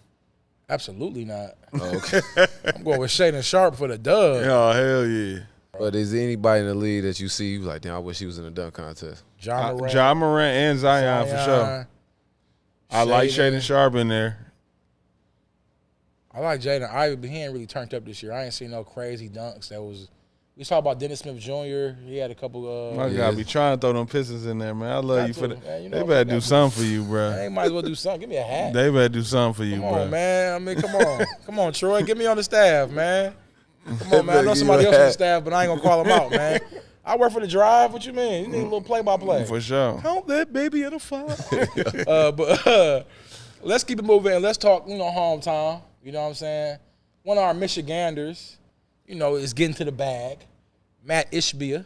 absolutely not. Oh, okay. I'm going with Shaedon Sharp for the dub. Oh, hell yeah. But is there anybody in the league that you see, you like, damn, I wish he was in the dunk contest? Ja Morant, Ja Morant and Zion for sure. I like Shaedon Sharp in there. I like Jaden Ivey, but he ain't really turned up this year. I ain't seen no crazy dunks. We talked about Dennis Smith Jr. He had a couple. My God, be trying to throw them Pistons in there, man. I love you for that. Man, you know They what better I do got something for you, bro. They might as well do something. Give me a hat. They better do something for you, Come bro. on, man. I mean, come on. Come on, Troy. Get me on the staff, man. Come on, man. I know somebody else on the staff, but I ain't going to call him out, man. I work for the Drive. What you mean? You need a little play-by-play. For sure. Count that baby in a fire. But let's keep it moving and let's talk, hometown. You know what I'm saying? One of our Michiganders, is getting to the bag. Matt Ishbia.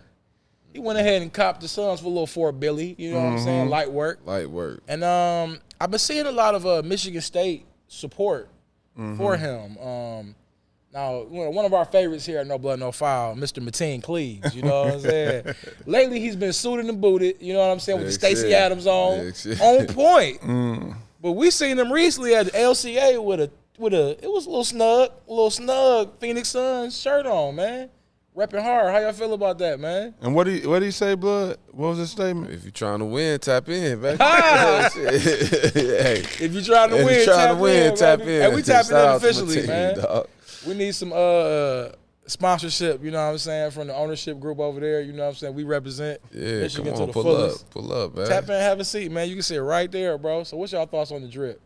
He went ahead and copped the Suns for a little $4 billion. You know what I'm saying? Light work. Light work. And I've been seeing a lot of Michigan State support for him. Now, one of our favorites here at No Blood, No Foul, Mr. Mateen Cleaves, you know what I'm saying? Lately, he's been suited and booted, you know what I'm saying, with the Stacey Adams on point. But we seen him recently at the LCA with a it was a little snug Phoenix Suns shirt on, man. Repping hard. How y'all feel about that, man? And what he say, Blood? What was his statement? If you're trying to win, tap in, baby. Ah! Hey, If you're trying to win, tap in. Hey, we tapping in officially, man. Dog. We need some sponsorship, you know what I'm saying, from the ownership group over there. You know what I'm saying? We represent Michigan come on, to the fullest. Pull up, man. Tap in, have a seat, man. You can sit right there, bro. So what's y'all thoughts on the drip?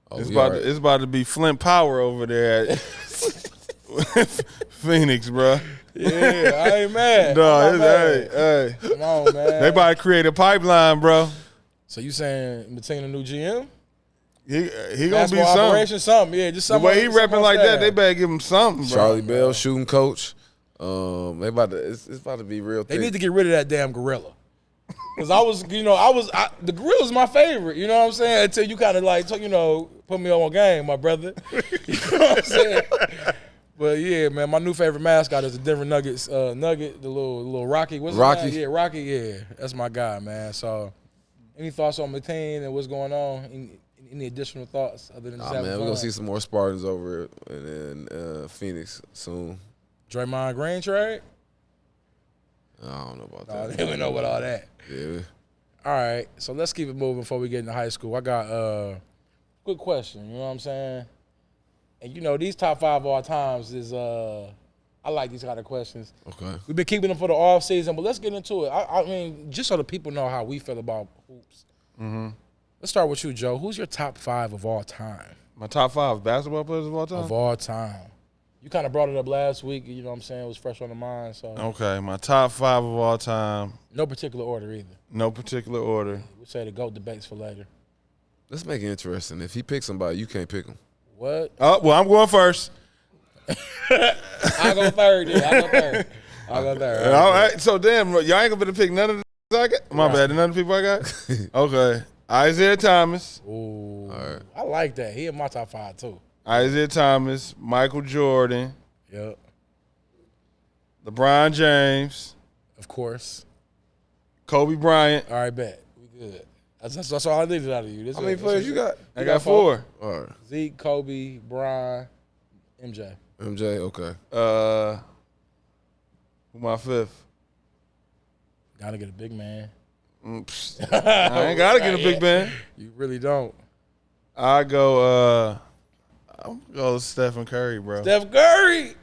Oh, It's about to be Flint Power over there at Phoenix, bro. Yeah, I ain't mad. No, hey. Come on, man. They about to create a pipeline, bro. So you saying Mateen a new GM? He gonna be Basketball something. operation, something. Yeah, just The something. way he repping like that, they better give him something, bro. Charlie Bell, shooting coach. They about to. It's about to be real. They need to get rid of that damn gorilla. Cause the gorilla's my favorite. You know what I'm saying? Until you kind of like, put me on game, my brother. You know what I'm saying? But yeah, man, my new favorite mascot is the Denver Nuggets Nugget, the little Rocky. What's his Rocky? name? Yeah, Rocky. Yeah, that's my guy, man. So, any thoughts on Mateen and what's going on? Any additional thoughts other than just having man, fun? we're gonna see some more Spartans over in Phoenix soon. Draymond Green trade? I don't know about No, that. they don't know about all that. Yeah. All right, so let's keep it moving before we get into high school. I got a quick question, you know what I'm saying? And these top 5 all times is I like these kind of questions. Okay. We've been keeping them for the off season, but let's get into it. I mean, just so the people know how we feel about hoops. Mm-hmm. Let's start with you, Joe. Who's your top 5 of all time? My top 5 basketball players of all time? Of all time. You kind of brought it up last week, you know what I'm saying? It was fresh on the mind, so. Okay, my top 5 of all time. No particular order either. No particular order. We'll say the GOAT debates for later. Let's make it interesting. If he picks somebody, you can't pick him. What? Oh, well, I'm going first. I'll go third, yeah. I'll go third. All right, so damn, y'all ain't gonna be to pick none of the I got? My bad, none of the people I got? Okay. Isaiah Thomas. Ooh. All right. I like that. He in my top 5 too. Isaiah Thomas, Michael Jordan, Yep. LeBron James, Of course. Kobe Bryant. All right, bet. We good. That's all I needed out of you. How many players you got? I got 4. All right. Zeke, Kobe, Brian, MJ. MJ, okay. Who my 5th? Gotta get a big man. I ain't gotta get a big man. You really don't. I go. I'm gonna go Stephen Curry, bro. Steph Curry.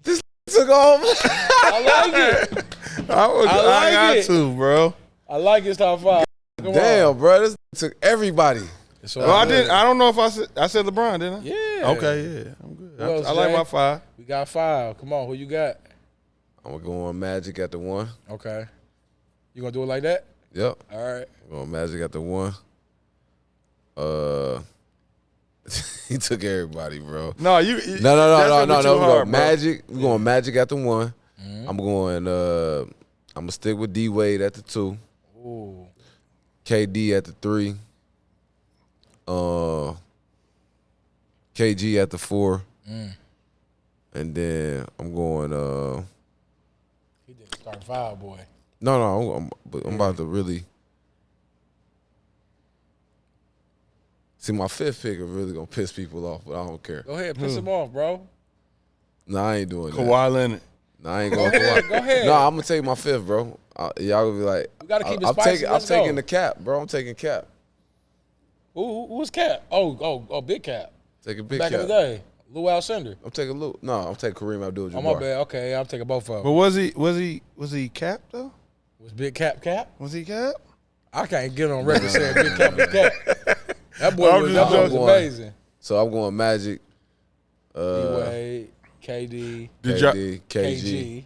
Took off. I like it. I got it. to, bro. I like his top 5. Come Damn, on. bro. This took everybody. It's all Well, I good. didn't. I don't know if I said LeBron, didn't I? Yeah. Okay, yeah, I'm good. Who else, I like Jay? my 5. We got 5. Come on, who you got? I'm going to go on Magic at the 1. Okay. You gonna do it like that? Yep. All right. Going Magic at the 1. He took everybody, bro. No, you. No. that's We gonna be too going hard, bro. Magic. We going Magic at the 1. Mm-hmm. I'm going. I'm gonna stick with D Wade at the 2. Ooh. KD at the 3. KG at the 4. And then I'm going. He did start 5, boy. No. I'm about to really. See, my 5th pick is really gonna piss people off, but I don't care. Go ahead, piss him off, bro. No, I ain't doing that. Kawhi Leonard. No, I ain't going Go ahead, Kawhi. go ahead. No, I'm gonna take my 5th, bro. Y'all gonna be like, We gotta keep it I'm spicy. I'm Let's go. taking the cap, bro. I'm taking cap. Who's Cap? Oh, Big Cap. Taking big Back cap. in the day, Lou Alcindor. I'm taking Luke. No, I'm taking Kareem Abdul-Jabbar. Oh my bad. Okay, I'm taking both of But them. was he capped though? Was Big Cap? Was he capped? I can't get on record saying Big Cap was Cap. That boy was joking. amazing. So I'm going Magic. D-Wade, KD, Did y'all KD, KG. KG.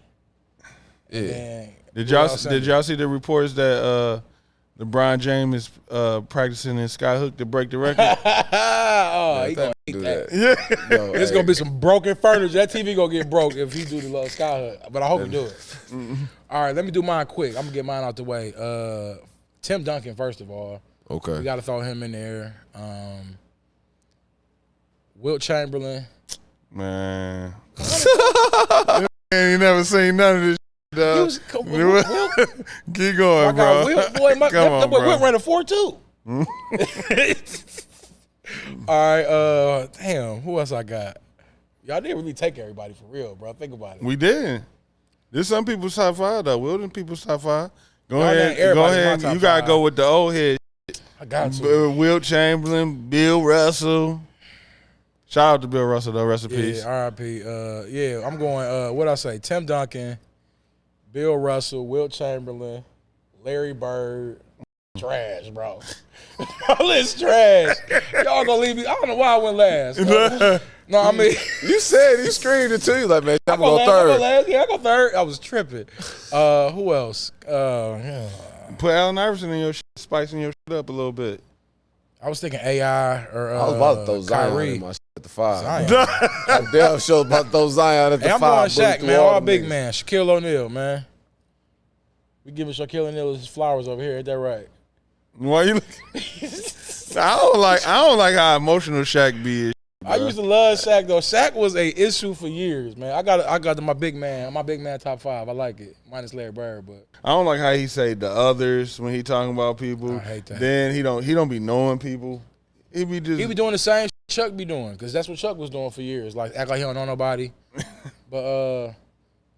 Yeah. And did Lou y'all Alcindor. did y'all see the reports that LeBron James is practicing in Skyhook to break the record? Oh, he Let gonna him eat do that. Yeah. Yo, It's hey, gonna be some broken furniture. That TV gonna get broke if he do the little Skyhook. But I hope he do it. All right, let me do mine quick. I'm gonna get mine out the way. Tim Duncan, first of all. Okay. We got to throw him in there. Wilt Chamberlain. Man. Ain't never seen none of this shit, dog. He was, Wilt, Keep going, I bro. got Wilt, boy, Come on, that boy bro. Wilt ran a 4.2. All right, damn, who else I got? Y'all didn't really take everybody for real, bro. Think about it. We did. There's some people's top 5 though. Wilden people's top 5. Go Y'all ahead. name everybody Go in my ahead. top You gotta 5. go with the old head. I got to. Wilt Chamberlain, Bill Russell. Shout out to Bill Russell though. Rest in peace. Yeah, R.I.P. I'm going. What I say? Tim Duncan, Bill Russell, Wilt Chamberlain, Larry Bird. Trash, bro. All this trash. Y'all gonna leave me? I don't know why I went last. No, I mean, You said you screamed it too. Like, man, I'm I going to go third. last. Yeah, I go third. I was tripping. Who else? Put Allen Iverson in your shit, spicing your shit up a little bit. I was thinking AI or I was about to throw Zion Kyrie. in my shit at the 5. Zion. I damn sure about to throw Zion at the Hey, I'm 5. going Shaq, Bully man. through All the big niggas. man. Shaquille O'Neal, man. We giving Shaquille O'Neal his flowers over here. Ain't that right? Why you? I don't like how emotional Shaq be. I used to love Shaq though. Shaq was a issue for years, man. I got my big man top 5. I like it, minus Larry Bird, but I don't like how he say the others when he talking about people. I hate that. Then he don't be knowing people. He be just he be doing the same Chuck be doing, because that's what Chuck was doing for years. Like act like he don't know nobody. But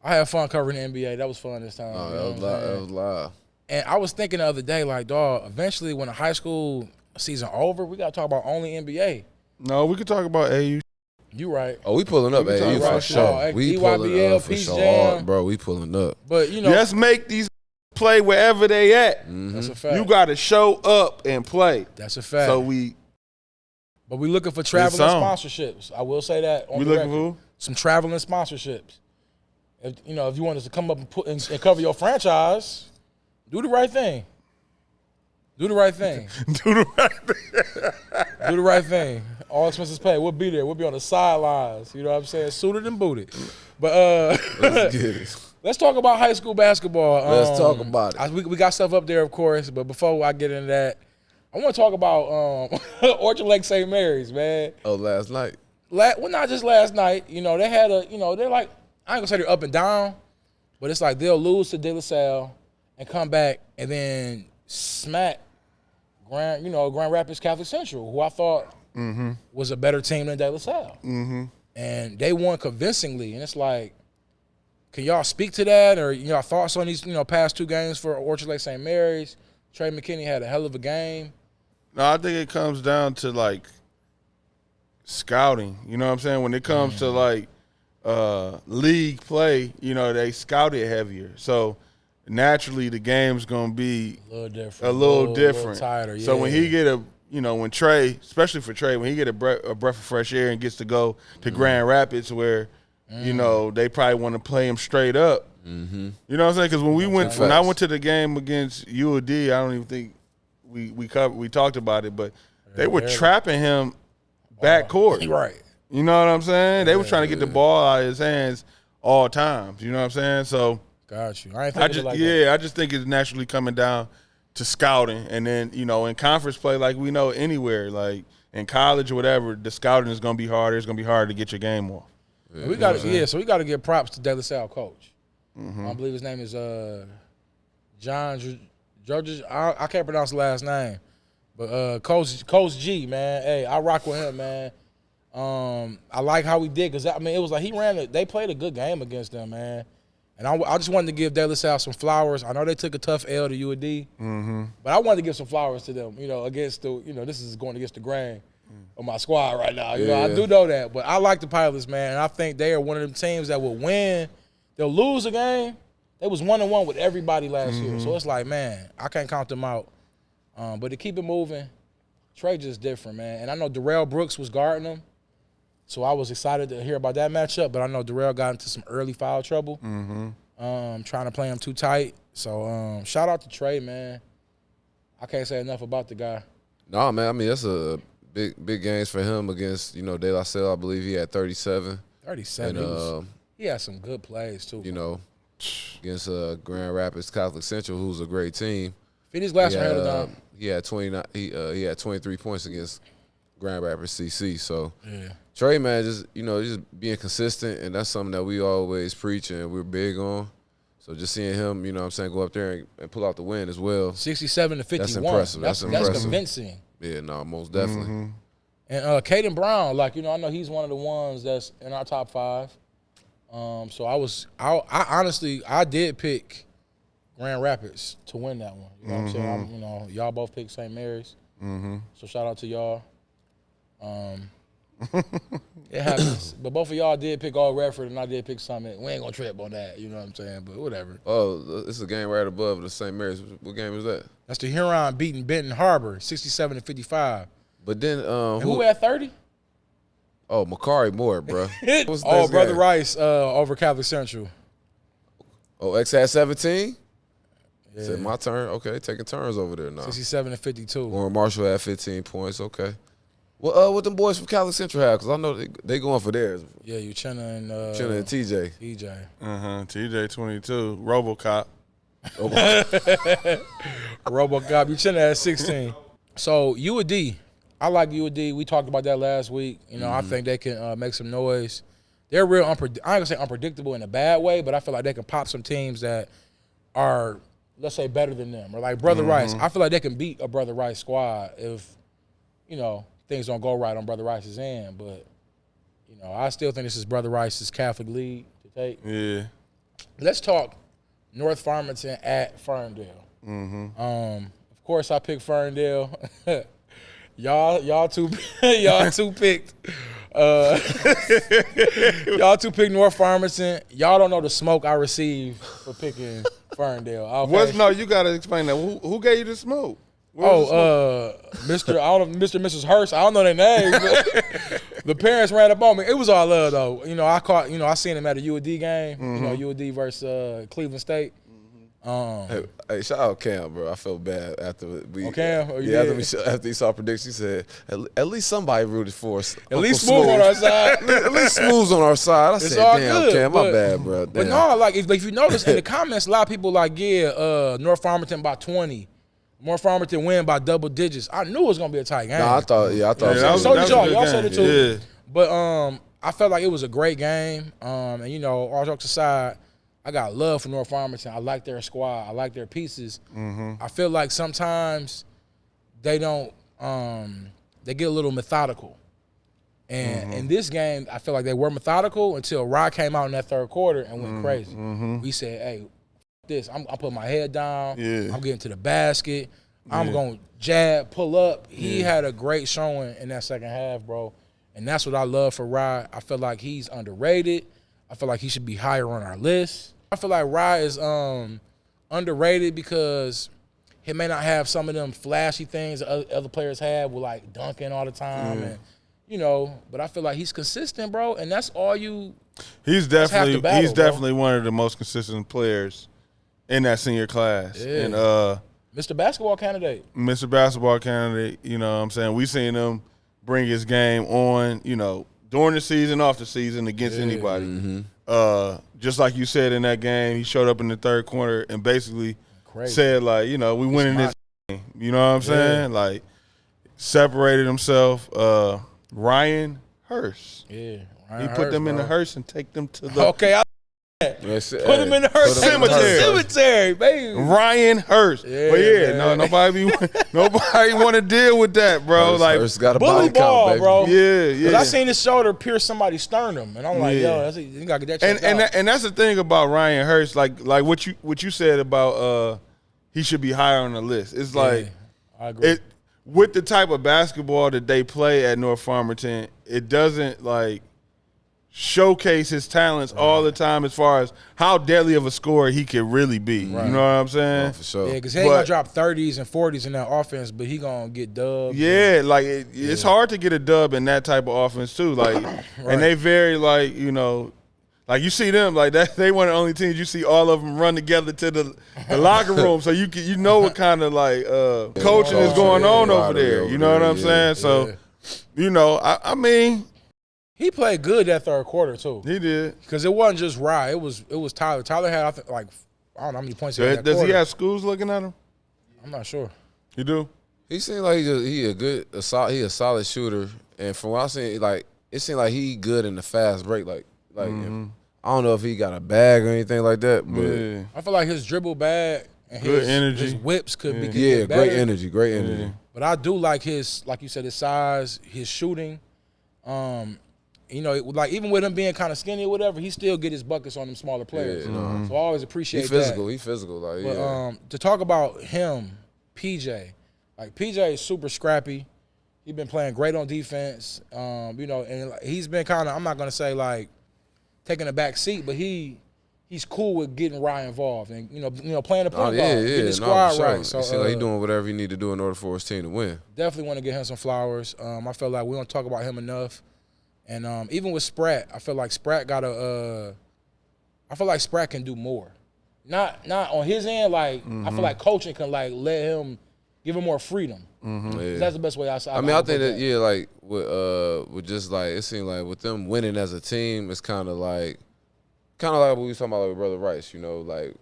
I had fun covering the NBA. That was fun this time. Oh, you know that what I'm saying? was live. And I was thinking the other day, like, dog, eventually when the high school season over, we gotta talk about only NBA. no. We could talk about AU. You right. Oh, we pulling up, We can AU talk for about sure. it. We EYBL, pulling up for Peace sure, Jam. bro. We pulling up. But you know, Let's make these play wherever they at. that's a fact. You got to show up and play. That's a fact. So we But we looking for traveling on. sponsorships. I will say that. On we the looking record. for Some traveling sponsorships. If you want us to come up and put and cover your franchise, do the right thing. Do the right thing. do the right thing. Do the right thing. All expenses paid. We'll be there. We'll be on the sidelines. You know what I'm saying? Suited and booted. But Let's get it. let's talk about high school basketball. Let's talk about it. We got stuff up there, of course. But before I get into that, I want to talk about Orchard Lake St. Mary's, man. Oh, last night. Well, not just last night. They had they're like, I ain't gonna say they're up and down, but it's like they'll lose to De La Salle and come back and then smack Grand Rapids Catholic Central, who I thought was a better team than De La Salle. Mm-hmm. And they won convincingly. And it's like, can y'all speak to that, or y'all thoughts on these past 2 games for Orchard Lake St. Mary's? Trey McKinney had a hell of a game. No, I think it comes down to like scouting. You know what I'm saying? When it comes to like league play, they scout it heavier. So naturally the game's gonna be A little different. a little different. A little tighter, yeah. So when he get when Trey, especially for Trey, when he get a breath of fresh air and gets to go to Grand Rapids where, they probably want to play him straight up. Mm-hmm. You know what I'm saying? Because when I went to the game against UOD, I don't even think we talked about it, but they were trapping him backcourt. Right. You know what I'm saying? They were trying to get the ball out of his hands all times. You know what I'm saying? So Got you. I ain't thinking I just think it's naturally coming down to scouting, and then in conference play, like we know anywhere, like in college or whatever, the scouting is gonna be harder. It's gonna be harder to get your game off. Yeah, so we got to give props to De La Salle coach. I believe his name is John Georges. I can't pronounce the last name, but Coach G, man. Hey, I rock with him, man. I like how he did, because it was like they played a good game against them, man. And I just wanted to give De La Salle some flowers. I know they took a tough L to UAD, but I wanted to give some flowers to them. Against this is going against the grain of my squad right now. I do know that, but I like the Pilots, man. And I think they are one of them teams that will win. They'll lose a game. They was 1-1 with everybody last year, so it's like, man, I can't count them out. But to keep it moving, Trey just different, man. And I know Darrell Brooks was guarding him, so I was excited to hear about that matchup. But I know Darrell got into some early foul trouble, trying to play him too tight. So shout out to Trey, man. I can't say enough about the guy. No, man. That's a big games for him against De La Salle. I believe he had 37. 37. And he had some good plays too. Against Grand Rapids Catholic Central, who's a great team. Finished glass from head down. He had 29. He had 23 points against Grand Rapids CC. So Yeah. Trey, man, just being consistent, and that's something that we always preach and we're big on. So just seeing him, go up there and pull out the win as well. 67 to 51. That's impressive. That's impressive. Convincing. Yeah, no, most definitely. And Caden Brown, I know he's one of the ones that's in our top 5. So I honestly did pick Grand Rapids to win that one. You know what I'm saying? You know, y'all both picked St. Mary's. So shout out to y'all. It happens. But both of y'all did pick Old Redford, and I did pick Summit. We ain't gonna trip on that. You know what I'm saying? But whatever. Oh, this is a game right above the St. Mary's. What game is that? That's the Huron beating Benton Harbor, 67-55. But then Who had 30? Oh, Macari Moore, bro. What's the Oh, next Brother game? Rice over Catholic Central. Oh, X had 17? Yeah. Said my turn. Okay, taking turns over there now. 67-52. Warren Marshall had 15 points. Okay. Well, what them boys from Catholic Central have? Because I know they going for theirs. Yeah, Uchenna and Chinna and TJ. TJ. TJ 22. RoboCop. RoboCop. Uchenna had 16. So UAD, I like UAD. We talked about that last week. You know, I think they can make some noise. They're real I ain't gonna say unpredictable in a bad way, but I feel like they can pop some teams that are, let's say, better than them. Or like Brother Rice. I feel like they can beat a Brother Rice squad if, you know, things don't go right on Brother Rice's end. But, you know, I still think this is Brother Rice's Catholic lead to take. Yeah. Let's talk North Farmington at Ferndale. Of course, I picked Ferndale. y'all two picked. Y'all two picked North Farmington. Y'all don't know the smoke I received for picking Ferndale. Okay. No, you gotta explain that. Who gave you the smoke? Mr. I don't know, Mr. and Mrs. Hurst. I don't know their names, but the parents ran up on me. It was all love though. You know, I seen him at a UAD game. You know, UAD versus Cleveland State. Hey, shout out Cam, bro. I felt bad after we. Cam? After he saw prediction, he said, "At least somebody rooted for us. At least Smooth on our side. At least Smooth's on our side." I It's said, all "Damn, good, Cam, my but- bad, bro." Damn. But no, like if you notice in the comments, a lot of people like, North Farmington by 20. North Farmington win by double digits. I knew it was gonna be a tight game. Nah, I thought. So did y'all. a good Y'all said game. it too. Yeah. But I felt like it was a great game. And you know, all jokes aside, I got love for North Farmington. I like their squad. I like their pieces. I feel like sometimes they don't. They get a little methodical. And in this game, I feel like they were methodical until Rod came out in that third quarter and went crazy. We said, "Hey, this. I'm putting my head down. Yeah. I'm getting to the basket. I'm going to jab, pull up." He had a great showing in that second half, bro. And that's what I love for Rod. I feel like he's underrated. I feel like he should be higher on our list. I feel like Rod is underrated because he may not have some of them flashy things that other players have with like dunking all the time and, you know, but I feel like he's consistent, bro, and that's all you. He's half the definitely battle, bro. definitely one of the most consistent players in that senior class. Yeah. And Mr. Basketball candidate. Mr. Basketball candidate, you know what I'm saying? We seen him bring his game on, you know, during the season, off the season, against anybody. Just like you said in that game, he showed up in the third quarter and basically said, like, you know, we winning this game. You know what I'm saying? Like, separated himself. Ryan Hurst. Yeah. He put them in the hearse and take them to the Okay, put him in the hearse. Cemetery, baby. Ryan Hurst. Yeah, But yeah, man. nobody want to deal with that, bro. Hurst got a Bully body ball, count, baby. bro. Yeah. Because I seen his shoulder pierce somebody's sternum, and I'm like, yo, you gotta get that checked out. And that's the thing about Ryan Hurst, like what you said about he should be higher on the list. It's like I agree. With the type of basketball that they play at North Farmington, it doesn't like showcase his talents all the time as far as how deadly of a scorer he could really be. You know what I'm saying? Oh, for sure. Yeah, because he ain't gonna drop 30s and 40s in that offense, but he gonna get dubbed. Yeah, like it's hard to get a dub in that type of offense too. Like, and they very like, you know, like you see them like that. They one of the only teams you see all of them run together to the locker room, so you know what kind of like coaching is going on over there. You know what I'm saying? So, you know, I mean, he played good that third quarter too. he did. Because it wasn't just Rye. It was Tyler. Tyler had I don't know how many points he had that Does quarter. he have schools looking at him? I'm not sure. You do? He seemed like he a solid shooter, and from what I seen, like it seemed like he good in the fast break. Like I don't know if he got a bag or anything like that, but I feel like his dribble bag and Good his energy. his whips could be yeah, better. great energy. But I do like his, like you said, his size, his shooting. You know, like even with him being kind of skinny or whatever, he still get his buckets on them smaller players. Yeah, So I always appreciate He physical. that. He physical. Like, But to talk about him, PJ, like PJ is super scrappy. He's been playing great on defense. You know, and he's been kind of, I'm not gonna say like taking a back seat, but he's cool with getting Ryan involved and you know playing the point guard, getting the squad right. So like he's doing whatever he need to do in order for his team to win. Definitely want to get him some flowers. I feel like we don't talk about him enough. And even with Spratt, I feel like Spratt can do more. Not on his end. Like I feel like coaching can like let him give him more freedom. Yeah. That's the best way I mean, I think that like with just like it seemed like with them winning as a team, it's kind of like what we was talking about with Brother Rice. You know, like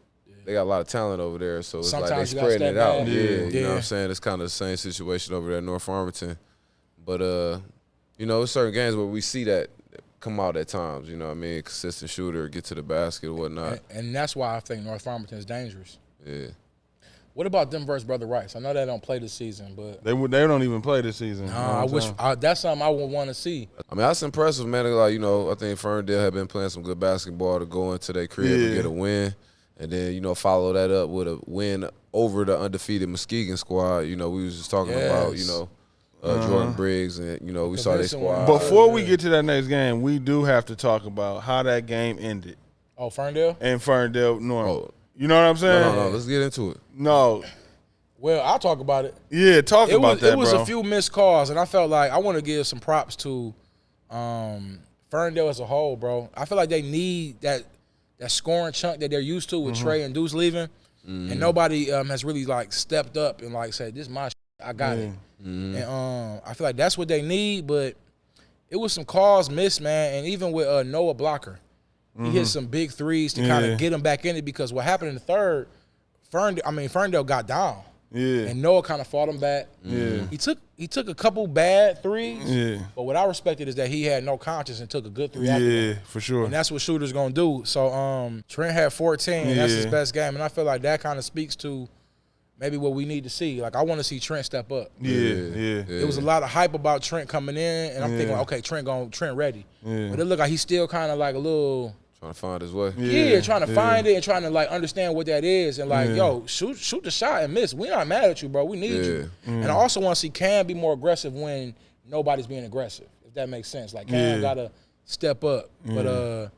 they got a lot of talent over there, so it's Sometimes like they spreading it out. You know what I'm saying? It's kind of the same situation over there in North Farmington, but you know, there's certain games where we see that come out at times. You know what I mean? Consistent shooter, get to the basket or whatnot. And that's why I think North Farmington is dangerous. Yeah. What about them versus Brother Rice? I know they don't play this season, but They don't even play this season. I wish that's something I would want to see. I mean, that's impressive, man. Like, you know, I think Ferndale had been playing some good basketball to go into their crib and get a win. And then, you know, follow that up with a win over the undefeated Muskegon squad. You know, we was just talking about, you know, Jordan Briggs, and, you know, we saw their squad. Before we get to that next game, we do have to talk about how that game ended. Oh, Ferndale? And Ferndale Normal. You know what I'm saying? No, let's get into it. No. Well, I'll talk about it. Yeah, talk about that, It was bro. a few missed calls, and I felt like I want to give some props to Ferndale as a whole, bro. I feel like they need that scoring chunk that they're used to with Trey and Deuce leaving, and nobody has really like stepped up and like said, "This is my shit. I got it." And I feel like that's what they need, but it was some calls missed, man. And even with Noah Blocker, he hit some big threes to kind of get him back in it, because what happened in the third, Ferndale got down. Yeah. And Noah kind of fought him back. Yeah. He took a couple bad threes. Yeah. But what I respected is that he had no conscience and took a good three after that. Yeah, for sure. And that's what shooters gonna do. So Trent had 14, and that's his best game. And I feel like that kind of speaks to maybe what we need to see. Like, I want to see Trent step up. Yeah. There was a lot of hype about Trent coming in, and I'm thinking, like, okay, Trent ready. Yeah. But it looked like he's still kind of like a little Trying to find his way. trying to find it and trying to like understand what that is, and like, yo, shoot the shot and miss. We're not mad at you, bro. We need you. And I also want to see Cam be more aggressive when nobody's being aggressive, if that makes sense. Like, Cam gotta step up. But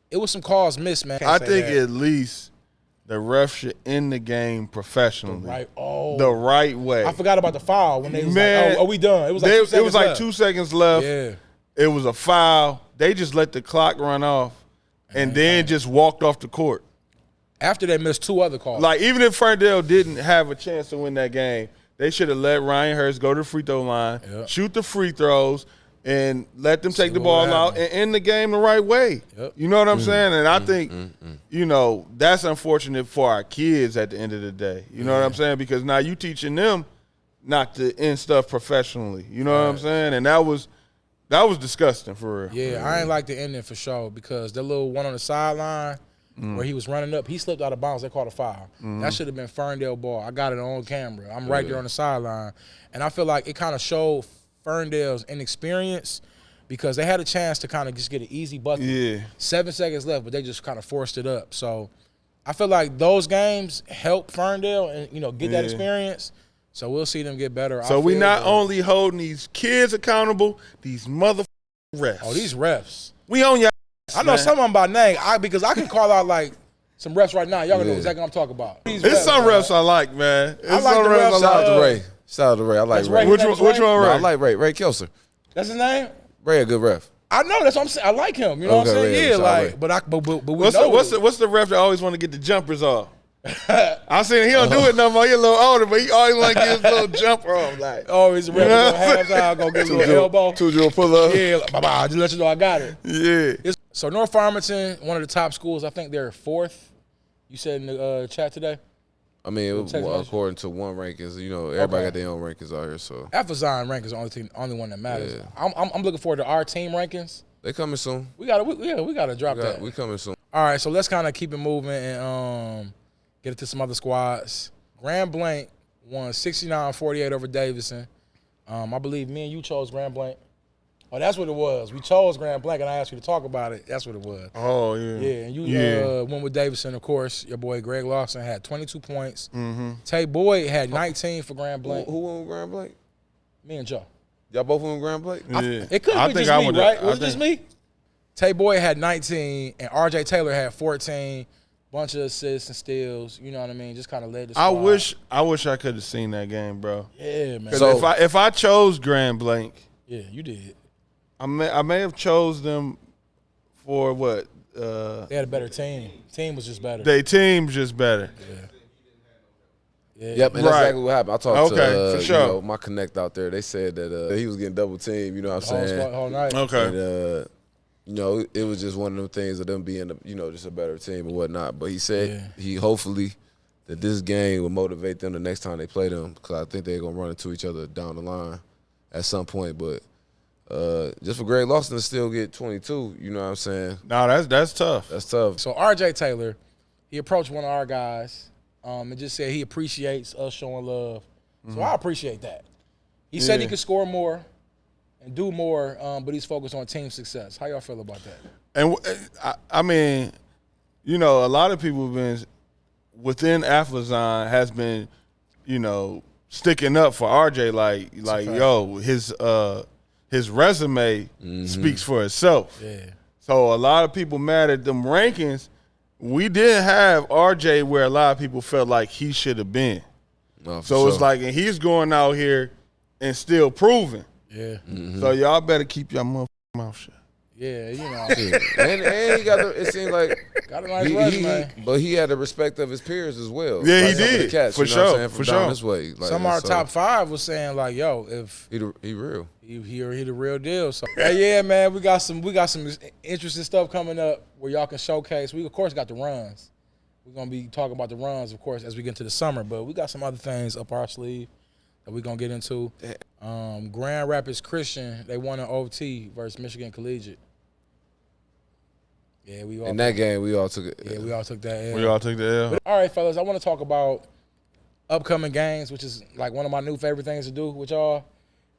it was some calls missed, man. I think at least the ref should end the game professionally. The right way. I forgot about the foul when they was Man, like, oh, are we done? It was like 2 seconds left. 2 seconds left. Yeah. It was a foul. They just let the clock run off and then just walked off the court. After they missed 2 other calls. Like, even if Ferndale didn't have a chance to win that game, they should have let Ryan Hurst go to the free throw line, shoot the free throws, and let them take the ball out and end the game the right way. You know what I'm saying? And I think, you know, that's unfortunate for our kids at the end of the day. You know what I'm saying? Because now you teaching them not to end stuff professionally. You know what I'm saying? And that was disgusting for real. Yeah, I ain't like the ending for sure, because the little one on the sideline where he was running up, he slipped out of bounds. They called a foul. That should have been Ferndale ball. I got it on camera. I'm right there on the sideline. And I feel like it kind of showed Ferndale's inexperience, because they had a chance to kind of just get an easy bucket. 7 seconds left, but they just kind of forced it up. So I feel like those games help Ferndale and, you know, get that experience. So we'll see them get better. So we not only holding these kids accountable, these mother refs. Oh, these refs. We on y'all. I know some of them by name, because I can call out like some refs right now. Y'all gonna know exactly what I'm talking about. It's some refs I like, man. I like the refs. Shout out to Ray. Shout out to Ray. I like Ray. Which one, Ray? No, I like Ray. Ray Kelser. That's his name? Ray a good ref. I know, that's what I'm saying. I like him. You know what I'm saying? Yeah, like, but we know. What's the ref that always want to get the jumpers off? I seen he don't do it no more. He a little older, but he always want to get his little jumper off. Like, he's a ref. Halftime, go get a little elbow. 2-0 pull up. Yeah, like, bye-bye. Just let you know I got it. Yeah. So North Farmington, one of the top schools. I think they're 4th. You said in the chat today. I mean, according to one rankings, you know, everybody got their own rankings out here. So Athlazon rank is the only one that matters. Yeah. I'm looking forward to our team rankings. They coming soon. We gotta drop that. We coming soon. All right, so let's kind of keep it moving and get it to some other squads. Grand Blanc won 69-48 over Davidson. I believe me and you chose Grand Blanc. Oh, that's what it was. We chose Grand Blanc, and I asked you to talk about it. That's what it was. Oh, yeah. Yeah, and you went with Davidson, of course. Your boy Greg Lawson had 22 points. Mm-hmm. Tay Boyd had 19 for Grand Blanc. Who won with Grand Blanc? Me and Joe. Y'all both won with Grand Blanc? Yeah. It could I be think just I me, would've- right? I Was it just think- me? Tay Boyd had 19, and R.J. Taylor had 14. Bunch of assists and steals. You know what I mean? Just kind of led the squad. I wish I could have seen that game, bro. Yeah, man. 'Cause So- if I chose Grand Blanc, Yeah, you did. I may have chose them for what? They had a better team. Team was just better. They team's just better. Yeah. Yep, and that's Right. exactly what happened. I talked Okay, to for sure. you know, my connect out there. They said that he was getting double teamed. You know what I'm Whole saying? squad, whole night. Okay. And, you know, it was just one of them things of them being, you know, just a better team and whatnot. But he said he hopefully that this game will motivate them the next time they play them, because I think they're going to run into each other down the line at some point. But just for Greg Lawson to still get 22, you know what I'm saying? No, that's tough. That's tough. So R.J. Taylor, he approached one of our guys and just said he appreciates us showing love. So I appreciate that. He said he could score more and do more, but he's focused on team success. How y'all feel about that? And I mean, you know, a lot of people have been within Athlazon has been, you know, sticking up for RJ. Like yo, his resume speaks for itself. Yeah. So a lot of people mad at them rankings. We didn't have RJ where a lot of people felt like he should have been. No, for So it's sure. like, and he's going out here and still proving. Yeah. So y'all better keep your motherfucking mouth shut. Yeah, you know. and he got it seemed like Got a nice resume. but he had the respect of his peers as well. Yeah, he Like some of the did. cats, For you know what I'm sure, saying, from for down sure. this way. Like, Some of our so top 5 was saying like, yo, if he real. he the real deal. So yeah, man, we got some interesting stuff coming up where y'all can showcase. We of course got the runs. We're gonna be talking about the runs, of course, as we get into the summer, but we got some other things up our sleeve that we're gonna get into. Grand Rapids Christian, they won an OT versus Michigan Collegiate. Yeah, we all In that game, we all took it. yeah, we all took that L. We all took the L. All right, fellas, I want to talk about upcoming games, which is like one of my new favorite things to do with y'all.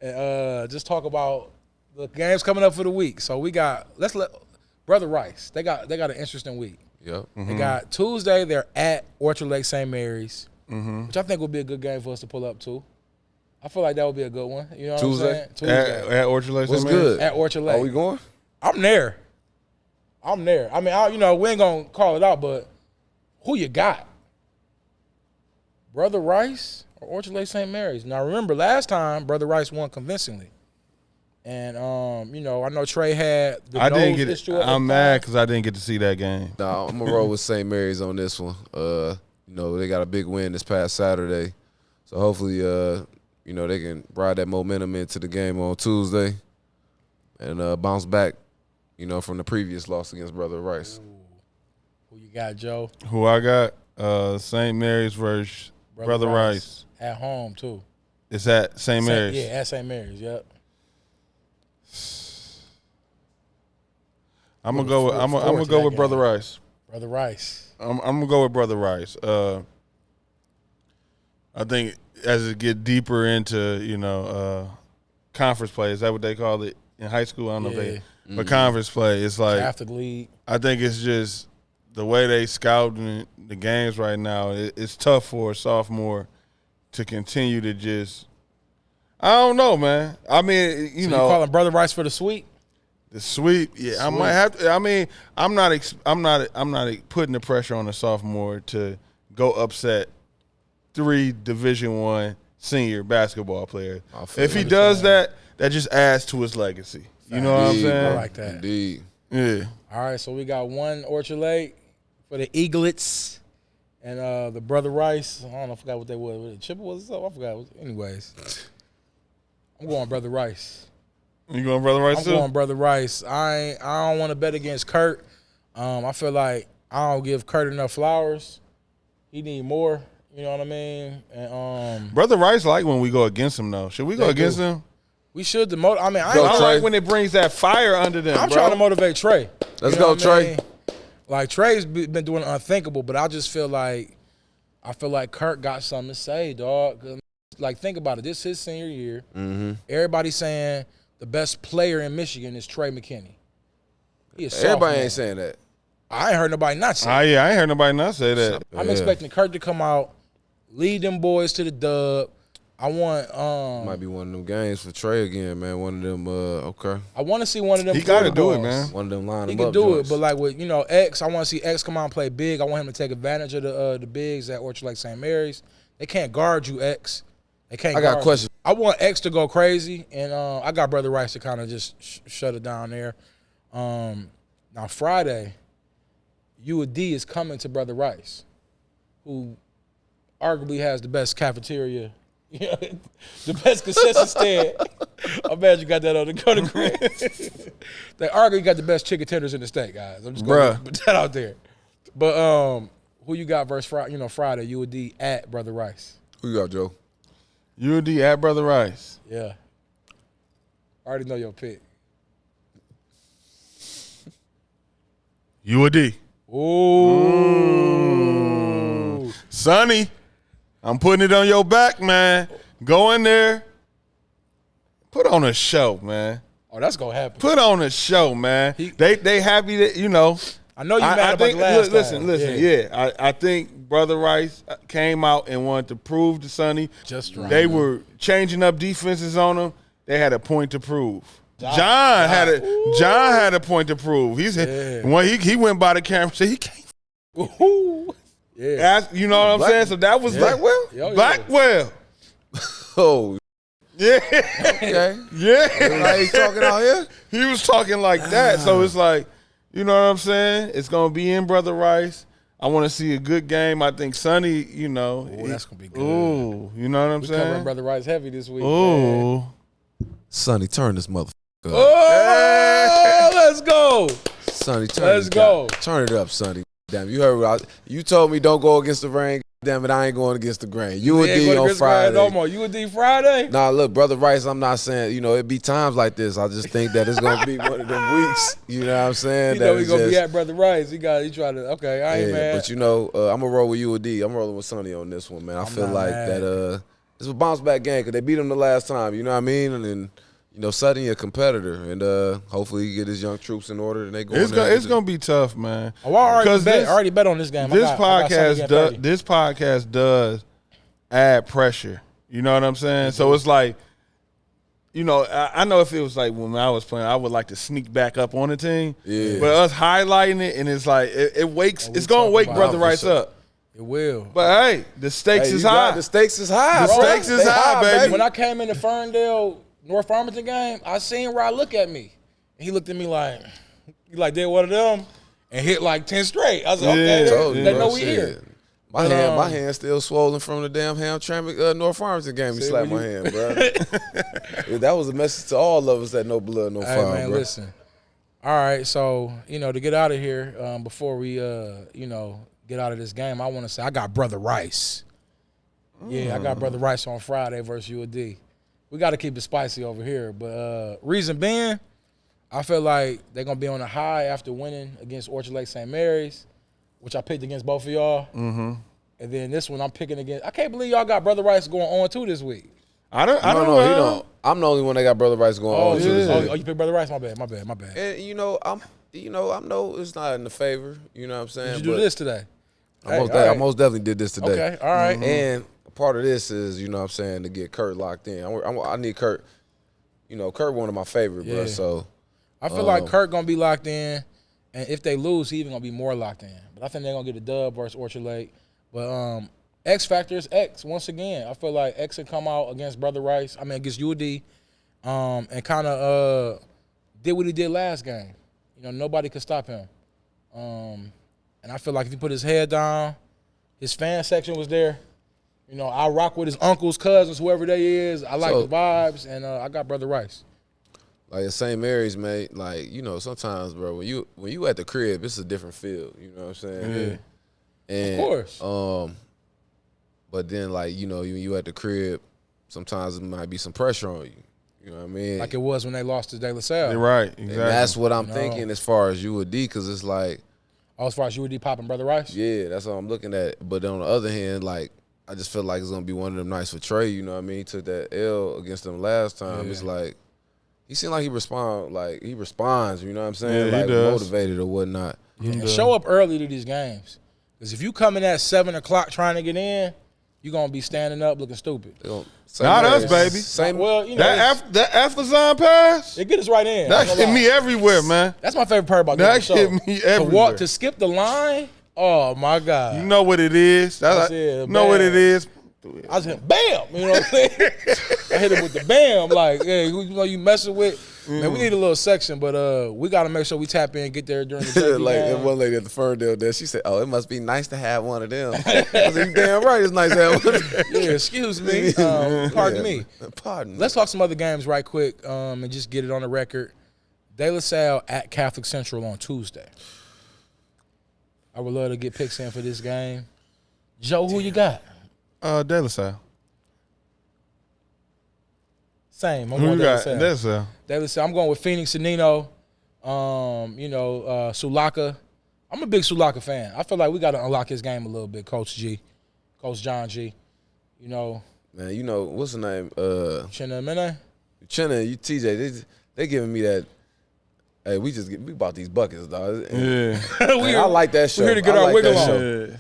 And just talk about the games coming up for the week. So we got Brother Rice. They got an interesting week. Yep. They got Tuesday. They're at Orchard Lake St. Mary's, which I think will be a good game for us to pull up to. I feel like that would be a good one. You know what Tuesday? I'm saying? Tuesday At Orchard Lake. What's St. Mary's? good? at Orchard Lake. Are we going? I'm there. I mean, we ain't gonna call it out, but who you got? Brother Rice or Orchard Lake St. Mary's? Now remember, last time Brother Rice won convincingly, and I know Trey had the I didn't nose get it. issue. at the I'm mad time. because I didn't get to see that game. Nah, I'm gonna roll with St. Mary's on this one. They got a big win this past Saturday, so hopefully, they can ride that momentum into the game on Tuesday, and bounce back, from the previous loss against Brother Rice. Who you got, Joe? Who I got? St. Mary's versus Brother Rice. At home too. It's at St. Mary's. Yeah, at St. Mary's. Yep. I'm gonna go with I'm gonna to go that with game. Brother Rice. Brother Rice. I'm gonna go with Brother Rice. I think as it get deeper into conference play, is that what they call it in high school? I don't know if they, but conference play, it's like After the league. I think it's just the way they scouting the games right now. It's tough for a sophomore to continue to just. I don't know, man. I mean, You calling Brother Rice for the sweep? the sweep. Yeah, I might have to. I mean, I'm not putting the pressure on a sophomore to go upset 3 Division I senior basketball players. If he does that, that just adds to his legacy. You know what I'm Indeed, saying? I like that. Indeed. Yeah. All right, so we got one Orchard Lake for the Eaglets and the Brother Rice. I don't know, I forgot what they was. Was it Chippewas or something? I forgot. Anyways, I'm going Brother Rice. You going Brother Rice I'm too? going Brother Rice. I don't want to bet against Kurt. I feel like I don't give Kurt enough flowers. He need more. You know what I mean? And Brother Rice like when we go against him though. Should we go They against do. him? we should demote. I mean, I Trey. like when it brings that fire under them. I'm bro. trying to motivate Trey. Let's You know go, what I Trey. mean? Like Trey's been doing the unthinkable, but I just feel like Kurt got something to say, dog. Like think about it. This is his senior year. Mm-hmm. Everybody saying the best player in Michigan is Trey McKinney. He is Everybody ain't saying that. I ain't heard nobody not say that. Yeah, I ain't heard nobody not say that. I'm expecting Kurt to come out, lead them boys to the dub. I want Might be one of them games for Trey again, man. One of them okay. I want to see one of them. He got to do it, balls. man. One of them line He them can up do joints. it, but like with X, I want to see X come out and play big. I want him to take advantage of the bigs at Orchard Lake St. Mary's. They can't guard you, X. They can't. I got guard a question. You. I want X to go crazy, and I got Brother Rice to kind of just shut it down there. Now Friday, U.D. is coming to Brother Rice, who arguably has the best cafeteria. The best concession stand. I'm mad you got that on the grid. They argue you got the best chicken tenders in the state, guys. I'm just going to put that out there. But who you got versus Friday? Friday, UD at Brother Rice. Who you got, Joe? UD at Brother Rice. Yeah. I already know your pick. UD. Ooh. Sonny, I'm putting it on your back, man. Go in there. Put on a show, man. Oh, that's going to happen. Put on a show, man. They happy that, I know you mad about the last time. Listen. I think Brother Rice came out and wanted to prove to Sonny. Just right. They were changing up defenses on him. They had a point to prove. John had a point to prove. When he went by the camera and said he can't. Ooh. Yeah. You know what I'm saying? So that was Blackwell. Blackwell. Oh. Yeah. Okay. Yeah. Like he's talking out here? He was talking like that. So it's like, you know what I'm saying? It's going to be in Brother Rice. I want to see a good game. I think Sonny, That's going to be good. Ooh, you know what I'm saying? Covering Brother Rice heavy this week. Ooh. Man. Sonny, turn this motherfucker up. Oh, let's go. Sonny, Let's go. Turn it up, Sonny. Damn, you heard you told me don't go against the rain. Damn it, I ain't going against the grain. UD on Friday. No more. UD Friday? Nah, look, Brother Rice, I'm not saying, it be times like this. I just think that it's going to be one of them weeks. You know what I'm saying? He's going to be at Brother Rice. He try to, okay, I ain't mad. But, I'm going to roll with UD. I'm rolling with Sonny on this one, man. I feel like that it's a bounce-back game because they beat him the last time. You know what I mean? And then, Sonny a competitor. And hopefully he get his young troops in order and they go It's going to be tough, man. Oh, I already bet on this game. This podcast does add pressure. You know what I'm saying? So it's like, I know if it was like when I was playing, I would like to sneak back up on the team. Yeah. But us highlighting it, and it's like, it wakes, it's going to wake Brother Rice up. It will. But, hey, the stakes is high. The stakes is high. The stakes is high, baby. When I came in the Ferndale North Farmington game, I seen Rod look at me. And he looked at me like, did one of them and hit like 10 straight. I was like, okay, they know we here. My hand still swollen from the damn Hamtramck North Farmington game. He slapped my hand, bro. That was a message to all of us that no blood, no foul, man, bro. Listen. All right, so, to get out of here, before we, get out of this game, I want to say I got Brother Rice. Yeah, I got Brother Rice on Friday versus UD. We got to keep it spicy over here. But reason being, I feel like they're going to be on a high after winning against Orchard Lake St. Mary's, which I picked against both of y'all. Mm-hmm. And then this one I'm picking against. I can't believe y'all got Brother Rice going on 2 this week. I don't know. He don't. I'm the only one that got Brother Rice going on 2 this week. Oh, you picked Brother Rice? My bad. And, I know it's not in the favor. You know what I'm saying? Did you do this today? I most definitely did this today. Okay, all right. Mm-hmm. And part of this is, you know what I'm saying, to get Kurt locked in. I need Kurt. Kurt one of my favorite, bro. So I feel like Kurt gonna be locked in, and if they lose, he even gonna be more locked in. But I think they're gonna get a dub versus Orchard Lake. But X factor is X once again. I feel like X can come out against Brother Rice. Against UD, and kind of did what he did last game. Nobody could stop him. And I feel like if he put his head down, his fan section was there. I rock with his uncles, cousins, whoever they is. I like the vibes, and I got Brother Rice. Like at St. Mary's, mate, sometimes, bro, when you at the crib, it's a different feel. You know what I'm saying? Yeah. And, of course. But then, you at the crib, sometimes it might be some pressure on you. You know what I mean? Like it was when they lost to De La Salle. You're right, exactly. And that's what I'm thinking as far as UD, because it's like. As far as UD popping Brother Rice? Yeah, that's what I'm looking at. But on the other hand, I just feel like it's going to be one of them nights for Trey, you know what I mean? He took that L against them last time. Yeah. It's like, He seemed like he responds. You know what I'm saying? Yeah, he like does. motivated or whatnot. Yeah, and show up early to these games. Because if you come in at 7 o'clock trying to get in, you're going to be standing up looking stupid. Not us, baby. Same. Well, you know, That Athlazon pass, it get us right in. that hit me everywhere, man. That's my favorite part about That this show. hit me everywhere. To skip the line, oh, my God. You know what it is. That's it, know what it is. I just hit bam, you know what I'm saying? I hit it with the bam, like, hey, who you messing with? Man, we need a little section, but we got to make sure we tap in and get there during the JV like game. that one lady at the Ferndale there, she said, "Oh, it must be nice to have one of them." I said, "You damn right, it's nice to have one of them." Yeah, excuse me. Pardon me. Pardon me. Let's talk some other games right quick and just get it on the record. De La Salle at Catholic Central on Tuesday. I would love to get picks in for this game. Joe, who you got? De La Salle. Same. I'm Who going you De La got? Salle. De La Salle. De La Salle. I'm going with Phoenix and Nino. Sulaka. I'm a big Sulaka fan. I feel like we got to unlock his game a little bit, Coach John G. You know. Man, you know, what's the name? Chinna Mene? Chenna, you TJ, they giving me that. Hey, we bought these buckets, dog. Yeah. Man, I like that show. We're here to get I our like wiggle that on. show.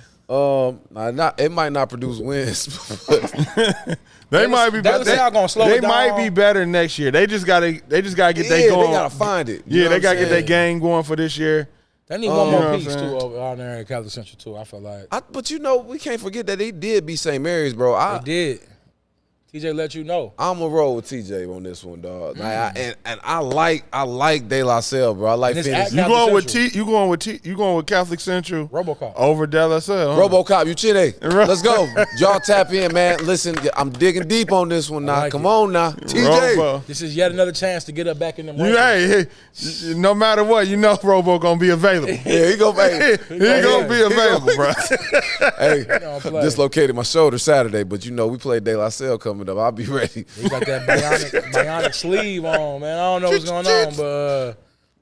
It might not produce wins, but They might be De La better. Salle gonna slow They it down. might be better next year. They just gotta get their they going. gotta find it. You Yeah, know they what gotta I'm get their saying? game going for this year. They need one more You know what piece, I'm too, saying? over out there at Catholic Central, too, I feel like. But you know, we can't forget that they did beat St. Mary's, bro. They did. TJ let you know. I'm gonna roll with TJ on this one, dog. Like, and I like De La Salle, bro. I like And it's Phoenix. at You going with Central. you going with Catholic Central RoboCop. over De La Salle? Huh? RoboCop, you chine. Let's go. Y'all tap in, man. Listen, I'm digging deep on this one now. like Come it. on now. TJ. Robo. This is yet another chance to get up back in the Hey, no matter what, you know Robo gonna be available. Yeah, he gonna He gonna be available, bro. Hey, don't play. dislocated my shoulder Saturday, but you know we play De La Salle coming up. I'll be ready. He got that bionic sleeve on, man. I don't know what's going on, but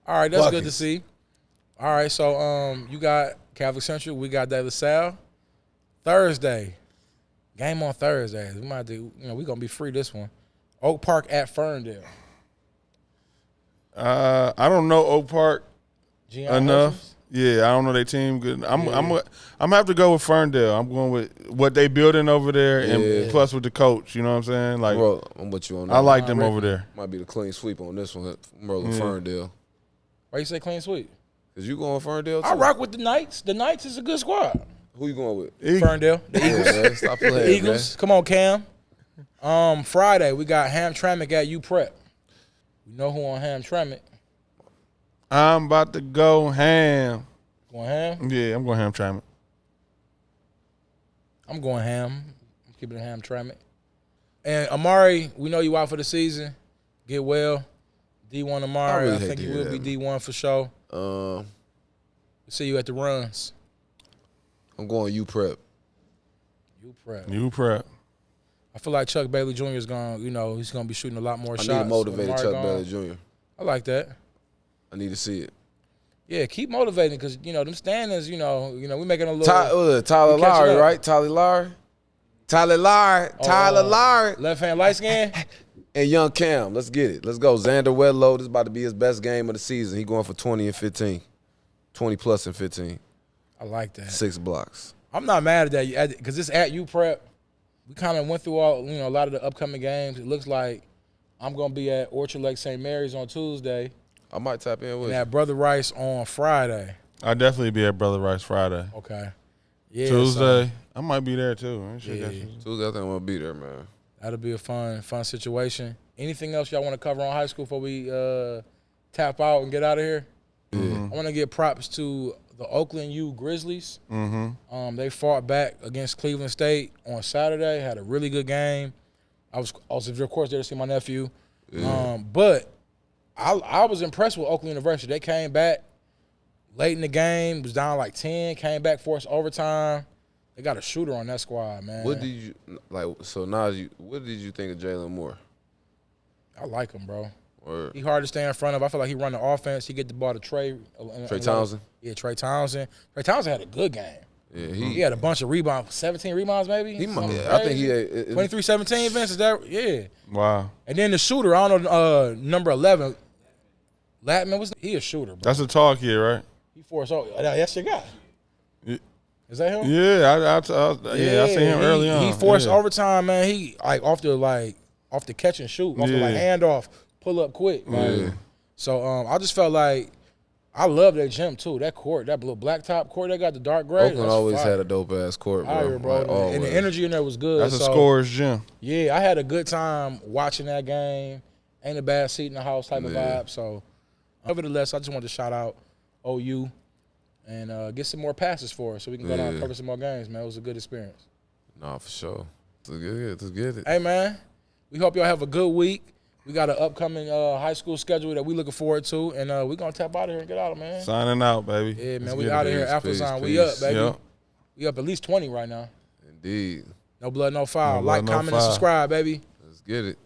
all right, that's good to Buckets. see. All right, so you got Catholic Central, we got De La Salle. Thursday, game on Thursday. We might do, we're gonna be free this one. Oak Park at Ferndale. I don't know Oak Park Gian enough. Hutchins? Yeah, I don't know their team good. I'm gonna have to go with Ferndale. I'm going with what they building over there, and plus with the coach. You know what I'm saying? Like, Bro, I'm with you on that. I like them over there. Might be the clean sweep on this one. I'm rolling Ferndale. Why you say clean sweep? Is you going Ferndale too? I rock with the Knights. The Knights is a good squad. Who you going with? Ferndale, the Eagles. Yeah, man, stop playing, Eagles. Come on, Cam. Friday, we got Hamtramck at UPrep. We know who on Hamtramck. I'm about to go ham. Going ham? Yeah, I'm going ham trying. I'm going ham. I'm keeping it Hamtramck. And Amari, we know you out for the season. Get well. D1 Amari. really I hate think to you hear will be that, D1 for sure. man. See you at the runs. I'm going UPrep. UPrep. You prep. I feel like Chuck Bailey Jr. is going to, he's going to be shooting a lot more I shots. need a motivated with Chuck Amari Bailey gone. Jr. I like that. I need to see it. Yeah, keep motivating because, them standings, we're making a little. Tyler We catching Lowry, up. right? Tyler Lowry. Left hand light skin. And young Cam. Let's get it. Let's go. Xander Wedlow. This is about to be his best game of the season. He going for 20 and 15. 20 plus and 15. I like that. 6 blocks. I'm not mad at that because it's at UPrep. We kind of went through a lot of the upcoming games. It looks like I'm going to be at Orchard Lake St. Mary's on Tuesday I might tap in with and you. at Brother Rice on Friday. I'll definitely be at Brother Rice Friday. Okay. Yeah. Tuesday, I might be there too. I should Yeah. Tuesday, I think I'm going to be there, man. That'll be a fun situation. Anything else y'all want to cover on high school before we tap out and get out of here? I want to give props to the Oakland U Grizzlies. They fought back against Cleveland State on Saturday. Had a really good game. I was of course there to see my nephew. But I was impressed with Oakland University. They came back late in the game, was down like 10, came back, forced overtime. They got a shooter on that squad, man. What did you what did you think of Jalen Moore? I like him, bro. Or He hard to stay in front of. I feel like he run the offense. He get the ball to Trey. Trey Townsend? Yeah, Trey Townsend. Trey Townsend had a good game. Yeah, He had a bunch of rebounds, 17 rebounds maybe. He Something might. I think he crazy. had 23-17. Vince, is that? Yeah. Wow. And then the shooter, I don't know, number 11, Latman, he a shooter, bro. That's a tall kid, right? He forced. That's your guy. Yeah. Is that him? Yeah, I seen him early on. He forced overtime, man. He off the catch and shoot, off the handoff, pull up quick. Like, so I just felt like I love that gym too. That court, that blue blacktop court, they got the dark gray. Oakland always had a dope ass court, bro. Bro. Like, and the energy in there was good. That's a scorer's gym. Yeah, I had a good time watching that game. Ain't a bad seat in the house type of vibe. So, nevertheless, I just wanted to shout out OU and get some more passes for us so we can go down and cover some more games, man. It was a good experience. No, for sure. Let's get it. Hey, man, we hope y'all have a good week. We got an upcoming high school schedule that we looking forward to, and we're going to tap out of here and get out, man. Signing out, baby. Yeah, man, we out of here. Athlazon, we up, baby. Yep. We up at least 20 right now. Indeed. No blood, no foul. No blood, Like, no comment, foul. and subscribe, baby. Let's get it.